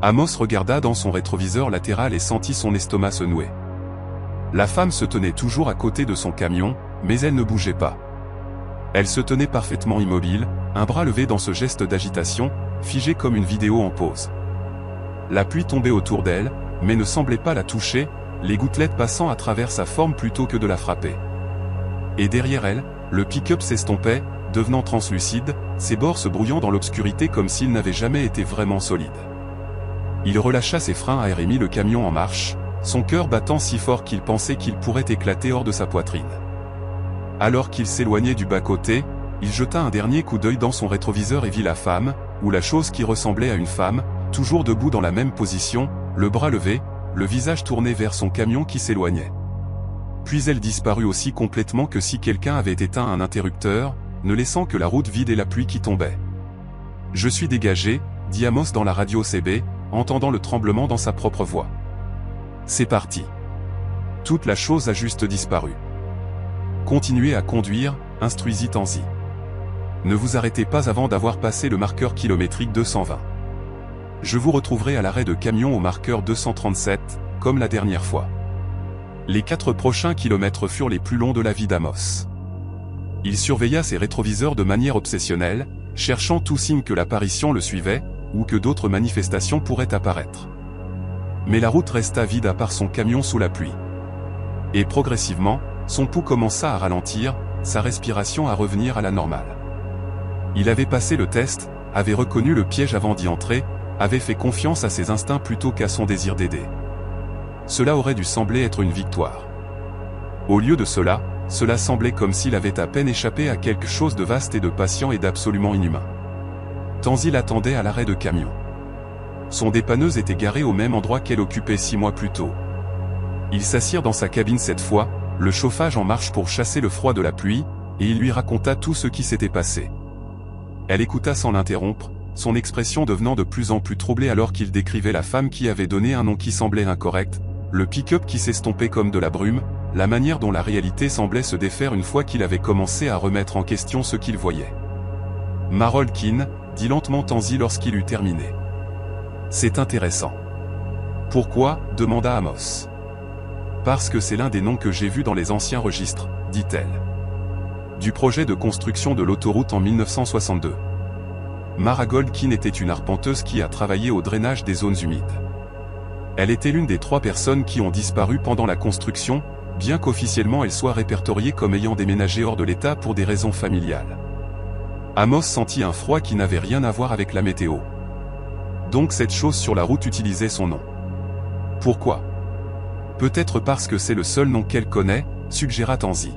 Amos regarda dans son rétroviseur latéral et sentit son estomac se nouer. La femme se tenait toujours à côté de son camion, mais elle ne bougeait pas. Elle se tenait parfaitement immobile, un bras levé dans ce geste d'agitation, figé comme une vidéo en pause. La pluie tombait autour d'elle, mais ne semblait pas la toucher, les gouttelettes passant à travers sa forme plutôt que de la frapper. Et derrière elle, le pick-up s'estompait, devenant translucide, ses bords se brouillant dans l'obscurité comme s'il n'avait jamais été vraiment solide. Il relâcha ses freins à air et mit le camion en marche, son cœur battant si fort qu'il pensait qu'il pourrait éclater hors de sa poitrine. Alors qu'il s'éloignait du bas-côté, il jeta un dernier coup d'œil dans son rétroviseur et vit la femme, ou la chose qui ressemblait à une femme, toujours debout dans la même position, le bras levé, le visage tourné vers son camion qui s'éloignait. Puis elle disparut aussi complètement que si quelqu'un avait éteint un interrupteur, ne laissant que la route vide et la pluie qui tombait. « Je suis dégagé », dit Amos dans la radio CB, entendant le tremblement dans sa propre voix. « C'est parti. » Toute la chose a juste disparu. « Continuez à conduire », instruisit Tanzi. « Ne vous arrêtez pas avant d'avoir passé le marqueur kilométrique 220. Je vous retrouverai à l'arrêt de camion au marqueur 237, comme la dernière fois. » Les 4 prochains kilomètres furent les plus longs de la vie d'Amos. Il surveilla ses rétroviseurs de manière obsessionnelle, cherchant tout signe que l'apparition le suivait, ou que d'autres manifestations pourraient apparaître. Mais la route resta vide à part son camion sous la pluie. Et progressivement, son pouls commença à ralentir, sa respiration à revenir à la normale. Il avait passé le test, avait reconnu le piège avant d'y entrer, avait fait confiance à ses instincts plutôt qu'à son désir d'aider. Cela aurait dû sembler être une victoire. Au lieu de cela, cela semblait comme s'il avait à peine échappé à quelque chose de vaste et de patient et d'absolument inhumain. Tanzi l'attendait à l'arrêt de camion. Son dépanneuse était garée au même endroit qu'elle occupait 6 mois plus tôt. Ils s'assirent dans sa cabine cette fois, le chauffage en marche pour chasser le froid de la pluie, et il lui raconta tout ce qui s'était passé. Elle écouta sans l'interrompre, son expression devenant de plus en plus troublée alors qu'il décrivait la femme qui avait donné un nom qui semblait incorrect, le pick-up qui s'estompait comme de la brume, la manière dont la réalité semblait se défaire une fois qu'il avait commencé à remettre en question ce qu'il voyait. « Marol Keane », dit lentement Tanzi lorsqu'il eut terminé. « C'est intéressant. »« Pourquoi ?» demanda Amos. « Parce que c'est l'un des noms que j'ai vus dans les anciens registres, dit-elle. Du projet de construction de l'autoroute en 1962. Maragol Keane était une arpenteuse qui a travaillé au drainage des zones humides. Elle était l'une des 3 personnes qui ont disparu pendant la construction, bien qu'officiellement elle soit répertoriée comme ayant déménagé hors de l'État pour des raisons familiales. Amos sentit un froid qui n'avait rien à voir avec la météo. Donc cette chose sur la route utilisait son nom. Pourquoi? Peut-être parce que c'est le seul nom qu'elle connaît, suggéra Tanzi.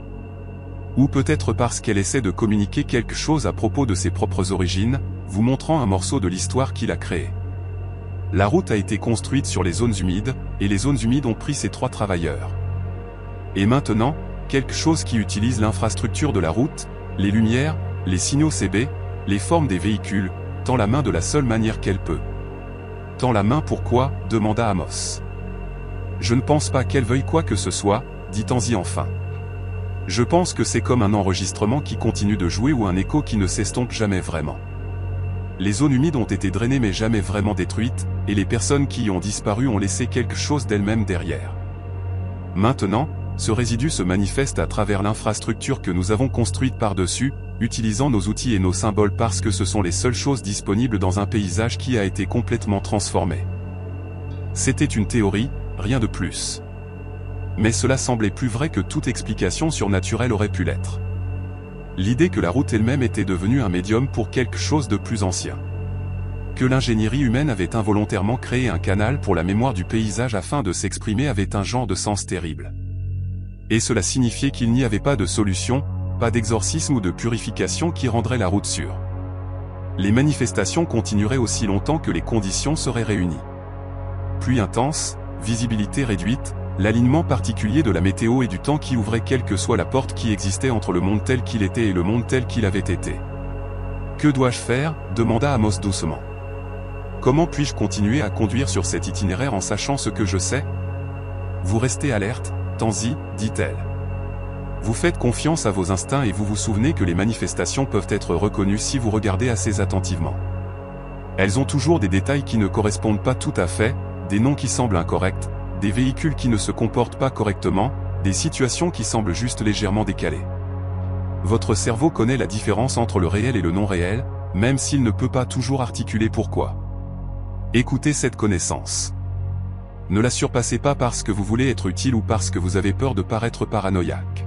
Ou peut-être parce qu'elle essaie de communiquer quelque chose à propos de ses propres origines, vous montrant un morceau de l'histoire qu'il a créée. La route a été construite sur les zones humides, et les zones humides ont pris ces 3 travailleurs. Et maintenant, quelque chose qui utilise l'infrastructure de la route, les lumières, les signaux CB, les formes des véhicules, tend la main de la seule manière qu'elle peut. Tend la main pourquoi? Demanda Amos. Je ne pense pas qu'elle veuille quoi que ce soit, dit Tanzi enfin. Je pense que c'est comme un enregistrement qui continue de jouer ou un écho qui ne s'estompe jamais vraiment. Les zones humides ont été drainées mais jamais vraiment détruites, et les personnes qui y ont disparu ont laissé quelque chose d'elles-mêmes derrière. Maintenant, ce résidu se manifeste à travers l'infrastructure que nous avons construite par-dessus, utilisant nos outils et nos symboles parce que ce sont les seules choses disponibles dans un paysage qui a été complètement transformé. C'était une théorie, rien de plus. Mais cela semblait plus vrai que toute explication surnaturelle aurait pu l'être. L'idée que la route elle-même était devenue un médium pour quelque chose de plus ancien. Que l'ingénierie humaine avait involontairement créé un canal pour la mémoire du paysage afin de s'exprimer avait un genre de sens terrible. Et cela signifiait qu'il n'y avait pas de solution, pas d'exorcisme ou de purification qui rendrait la route sûre. Les manifestations continueraient aussi longtemps que les conditions seraient réunies. Pluie intense, visibilité réduite, l'alignement particulier de la météo et du temps qui ouvrait quelle que soit la porte qui existait entre le monde tel qu'il était et le monde tel qu'il avait été. Que dois-je faire? Demanda Amos doucement. Comment puis-je continuer à conduire sur cet itinéraire en sachant ce que je sais? Vous restez alerte, Tanzi, dit-elle. Vous faites confiance à vos instincts et vous vous souvenez que les manifestations peuvent être reconnues si vous regardez assez attentivement. Elles ont toujours des détails qui ne correspondent pas tout à fait, des noms qui semblent incorrects, des véhicules qui ne se comportent pas correctement, des situations qui semblent juste légèrement décalées. Votre cerveau connaît la différence entre le réel et le non réel, même s'il ne peut pas toujours articuler pourquoi. Écoutez cette connaissance. Ne la surpassez pas parce que vous voulez être utile ou parce que vous avez peur de paraître paranoïaque.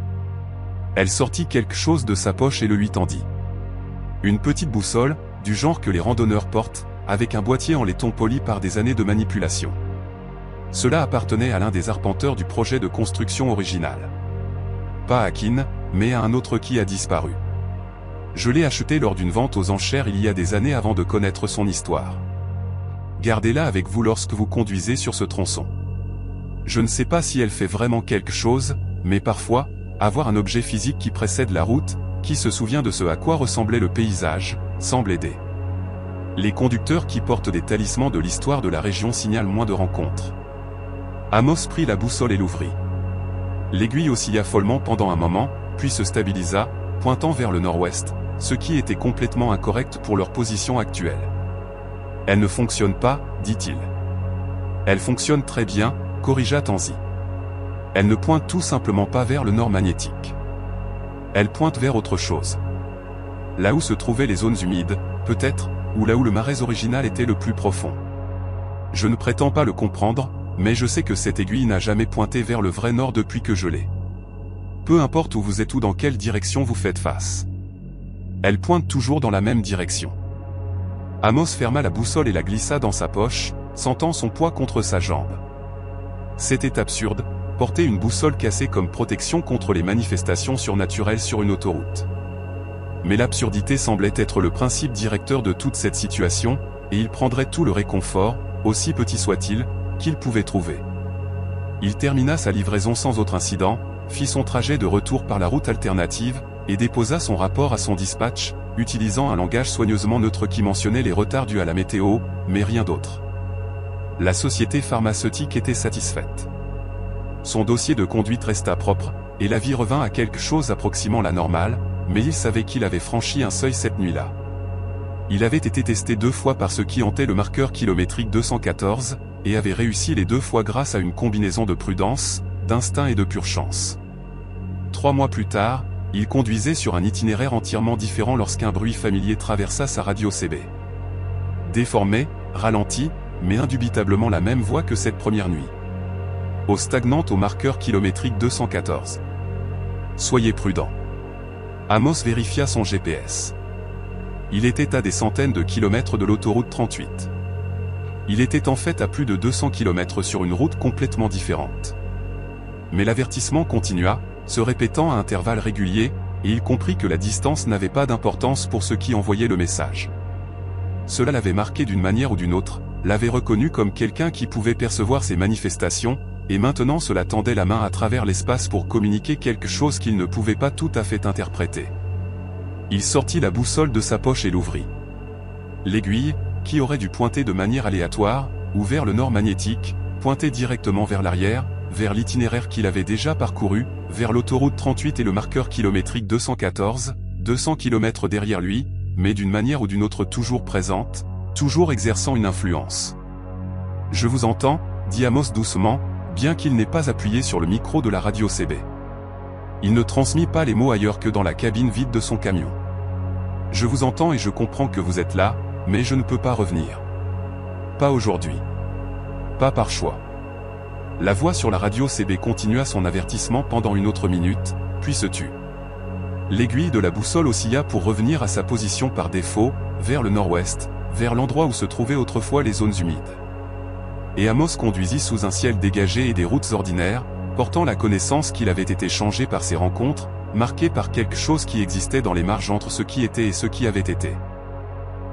Elle sortit quelque chose de sa poche et le lui tendit. Une petite boussole, du genre que les randonneurs portent, avec un boîtier en laiton poli par des années de manipulation. Cela appartenait à l'un des arpenteurs du projet de construction original. Pas à Keane, mais à un autre qui a disparu. Je l'ai acheté lors d'une vente aux enchères il y a des années avant de connaître son histoire. Gardez-la avec vous lorsque vous conduisez sur ce tronçon. Je ne sais pas si elle fait vraiment quelque chose, mais parfois, avoir un objet physique qui précède la route, qui se souvient de ce à quoi ressemblait le paysage, semble aider. Les conducteurs qui portent des talismans de l'histoire de la région signalent moins de rencontres. Amos prit la boussole et l'ouvrit. L'aiguille oscilla follement pendant un moment, puis se stabilisa, pointant vers le nord-ouest, ce qui était complètement incorrect pour leur position actuelle. Elle ne fonctionne pas, dit-il. Elle fonctionne très bien, corrigea Tanzi. Elle ne pointe tout simplement pas vers le nord magnétique. Elle pointe vers autre chose. Là où se trouvaient les zones humides, peut-être, ou là où le marais original était le plus profond. Je ne prétends pas le comprendre, mais je sais que cette aiguille n'a jamais pointé vers le vrai nord depuis que je l'ai. Peu importe où vous êtes ou dans quelle direction vous faites face. Elle pointe toujours dans la même direction. Amos ferma la boussole et la glissa dans sa poche, sentant son poids contre sa jambe. C'était absurde, porter une boussole cassée comme protection contre les manifestations surnaturelles sur une autoroute. Mais l'absurdité semblait être le principe directeur de toute cette situation, et il prendrait tout le réconfort, aussi petit soit-il, qu'il pouvait trouver. Il termina sa livraison sans autre incident, fit son trajet de retour par la route alternative, et déposa son rapport à son dispatch, utilisant un langage soigneusement neutre qui mentionnait les retards dus à la météo, mais rien d'autre. La société pharmaceutique était satisfaite. Son dossier de conduite resta propre, et la vie revint à quelque chose approximant la normale, mais il savait qu'il avait franchi un seuil cette nuit-là. Il avait été testé 2 fois par ce qui hantait le marqueur kilométrique 214, et avait réussi les 2 fois grâce à une combinaison de prudence, d'instinct et de pure chance. 3 mois plus tard, il conduisait sur un itinéraire entièrement différent lorsqu'un bruit familier traversa sa radio CB. Déformé, ralenti, mais indubitablement la même voix que cette première nuit. Eau stagnante au marqueur kilométrique 214. Soyez prudent. Amos vérifia son GPS. Il était à des centaines de kilomètres de l'autoroute 38. Il était en fait à plus de 200 km sur une route complètement différente. Mais l'avertissement continua, se répétant à intervalles réguliers, et il comprit que la distance n'avait pas d'importance pour ceux qui envoyaient le message. Cela l'avait marqué d'une manière ou d'une autre, l'avait reconnu comme quelqu'un qui pouvait percevoir ses manifestations, et maintenant cela tendait la main à travers l'espace pour communiquer quelque chose qu'il ne pouvait pas tout à fait interpréter. Il sortit la boussole de sa poche et l'ouvrit. L'aiguille, qui aurait dû pointer de manière aléatoire, ou vers le nord magnétique, pointait directement vers l'arrière, vers l'itinéraire qu'il avait déjà parcouru, vers l'autoroute 38 et le marqueur kilométrique 214, 200 km derrière lui, mais d'une manière ou d'une autre toujours présente, toujours exerçant une influence. « Je vous entends », dit Amos doucement, bien qu'il n'ait pas appuyé sur le micro de la radio CB. Il ne transmit pas les mots ailleurs que dans la cabine vide de son camion. « Je vous entends et je comprends que vous êtes là, mais je ne peux pas revenir. Pas aujourd'hui. Pas par choix. » La voix sur la radio CB continua son avertissement pendant une autre minute, puis se tut. L'aiguille de la boussole oscilla pour revenir à sa position par défaut, vers le nord-ouest, vers l'endroit où se trouvaient autrefois les zones humides. Et Amos conduisit sous un ciel dégagé et des routes ordinaires, portant la connaissance qu'il avait été changé par ces rencontres, marqué par quelque chose qui existait dans les marges entre ce qui était et ce qui avait été.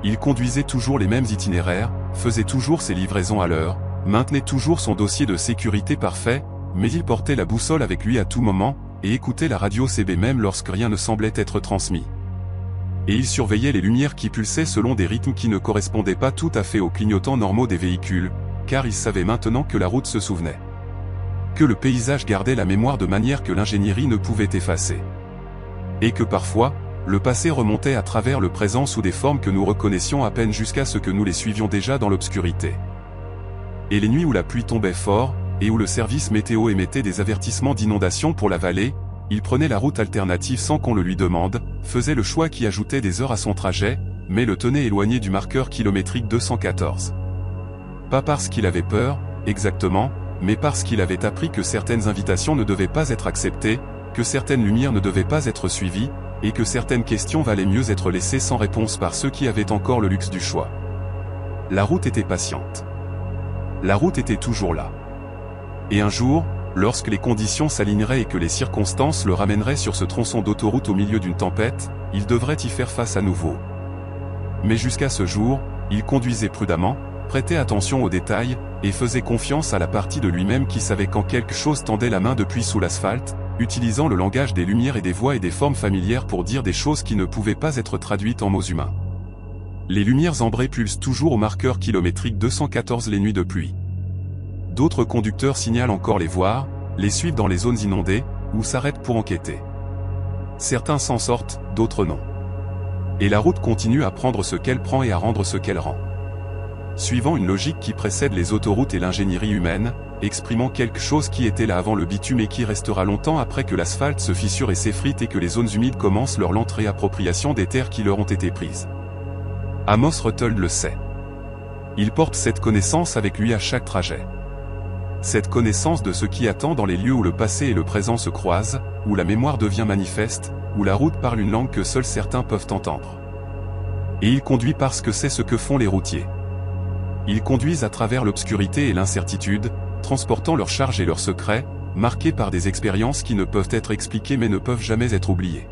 Il conduisait toujours les mêmes itinéraires, faisait toujours ses livraisons à l'heure, maintenait toujours son dossier de sécurité parfait, mais il portait la boussole avec lui à tout moment, et écoutait la radio CB même lorsque rien ne semblait être transmis. Et il surveillait les lumières qui pulsaient selon des rythmes qui ne correspondaient pas tout à fait aux clignotants normaux des véhicules, car il savait maintenant que la route se souvenait. Que le paysage gardait la mémoire de manière que l'ingénierie ne pouvait effacer. Et que parfois, le passé remontait à travers le présent sous des formes que nous reconnaissions à peine jusqu'à ce que nous les suivions déjà dans l'obscurité. Et les nuits où la pluie tombait fort, et où le service météo émettait des avertissements d'inondation pour la vallée, il prenait la route alternative sans qu'on le lui demande, faisait le choix qui ajoutait des heures à son trajet, mais le tenait éloigné du marqueur kilométrique 214. Pas parce qu'il avait peur, exactement, mais parce qu'il avait appris que certaines invitations ne devaient pas être acceptées, que certaines lumières ne devaient pas être suivies, et que certaines questions valaient mieux être laissées sans réponse par ceux qui avaient encore le luxe du choix. La route était patiente. La route était toujours là. Et un jour, lorsque les conditions s'aligneraient et que les circonstances le ramèneraient sur ce tronçon d'autoroute au milieu d'une tempête, il devrait y faire face à nouveau. Mais jusqu'à ce jour, il conduisait prudemment, prêtait attention aux détails, et faisait confiance à la partie de lui-même qui savait quand quelque chose tendait la main depuis sous l'asphalte, utilisant le langage des lumières et des voix et des formes familières pour dire des choses qui ne pouvaient pas être traduites en mots humains. Les lumières ambrées pulsent toujours au marqueur kilométrique 214 les nuits de pluie. D'autres conducteurs signalent encore les voir, les suivent dans les zones inondées, ou s'arrêtent pour enquêter. Certains s'en sortent, d'autres non. Et la route continue à prendre ce qu'elle prend et à rendre ce qu'elle rend. Suivant une logique qui précède les autoroutes et l'ingénierie humaine, exprimant quelque chose qui était là avant le bitume et qui restera longtemps après que l'asphalte se fissure et s'effrite et que les zones humides commencent leur lente réappropriation des terres qui leur ont été prises. Amos Ruthold le sait. Il porte cette connaissance avec lui à chaque trajet. Cette connaissance de ce qui attend dans les lieux où le passé et le présent se croisent, où la mémoire devient manifeste, où la route parle une langue que seuls certains peuvent entendre. Et il conduit parce que c'est ce que font les routiers. Ils conduisent à travers l'obscurité et l'incertitude, transportant leurs charges et leurs secrets, marqués par des expériences qui ne peuvent être expliquées mais ne peuvent jamais être oubliées.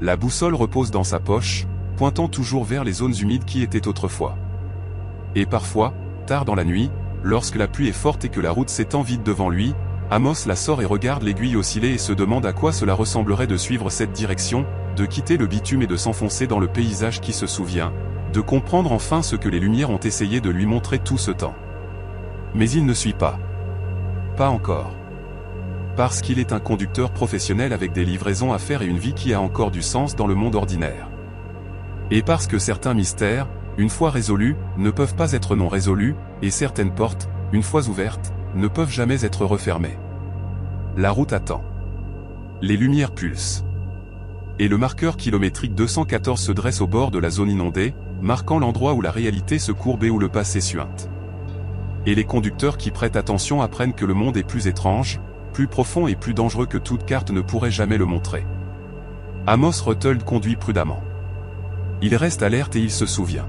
La boussole repose dans sa poche, pointant toujours vers les zones humides qui étaient autrefois. Et parfois, tard dans la nuit, lorsque la pluie est forte et que la route s'étend vide devant lui, Amos la sort et regarde l'aiguille osciller et se demande à quoi cela ressemblerait de suivre cette direction, de quitter le bitume et de s'enfoncer dans le paysage qui se souvient, de comprendre enfin ce que les lumières ont essayé de lui montrer tout ce temps. Mais il ne suit pas. Pas encore. Parce qu'il est un conducteur professionnel avec des livraisons à faire et une vie qui a encore du sens dans le monde ordinaire. Et parce que certains mystères, une fois résolus, ne peuvent pas être non résolus, et certaines portes, une fois ouvertes, ne peuvent jamais être refermées. La route attend. Les lumières pulsent. Et le marqueur kilométrique 214 se dresse au bord de la zone inondée, marquant l'endroit où la réalité se courbe et où le passé suinte. Et les conducteurs qui prêtent attention apprennent que le monde est plus étrange, plus profond et plus dangereux que toute carte ne pourrait jamais le montrer. Amos Ruthold conduit prudemment. Il reste alerte et il se souvient.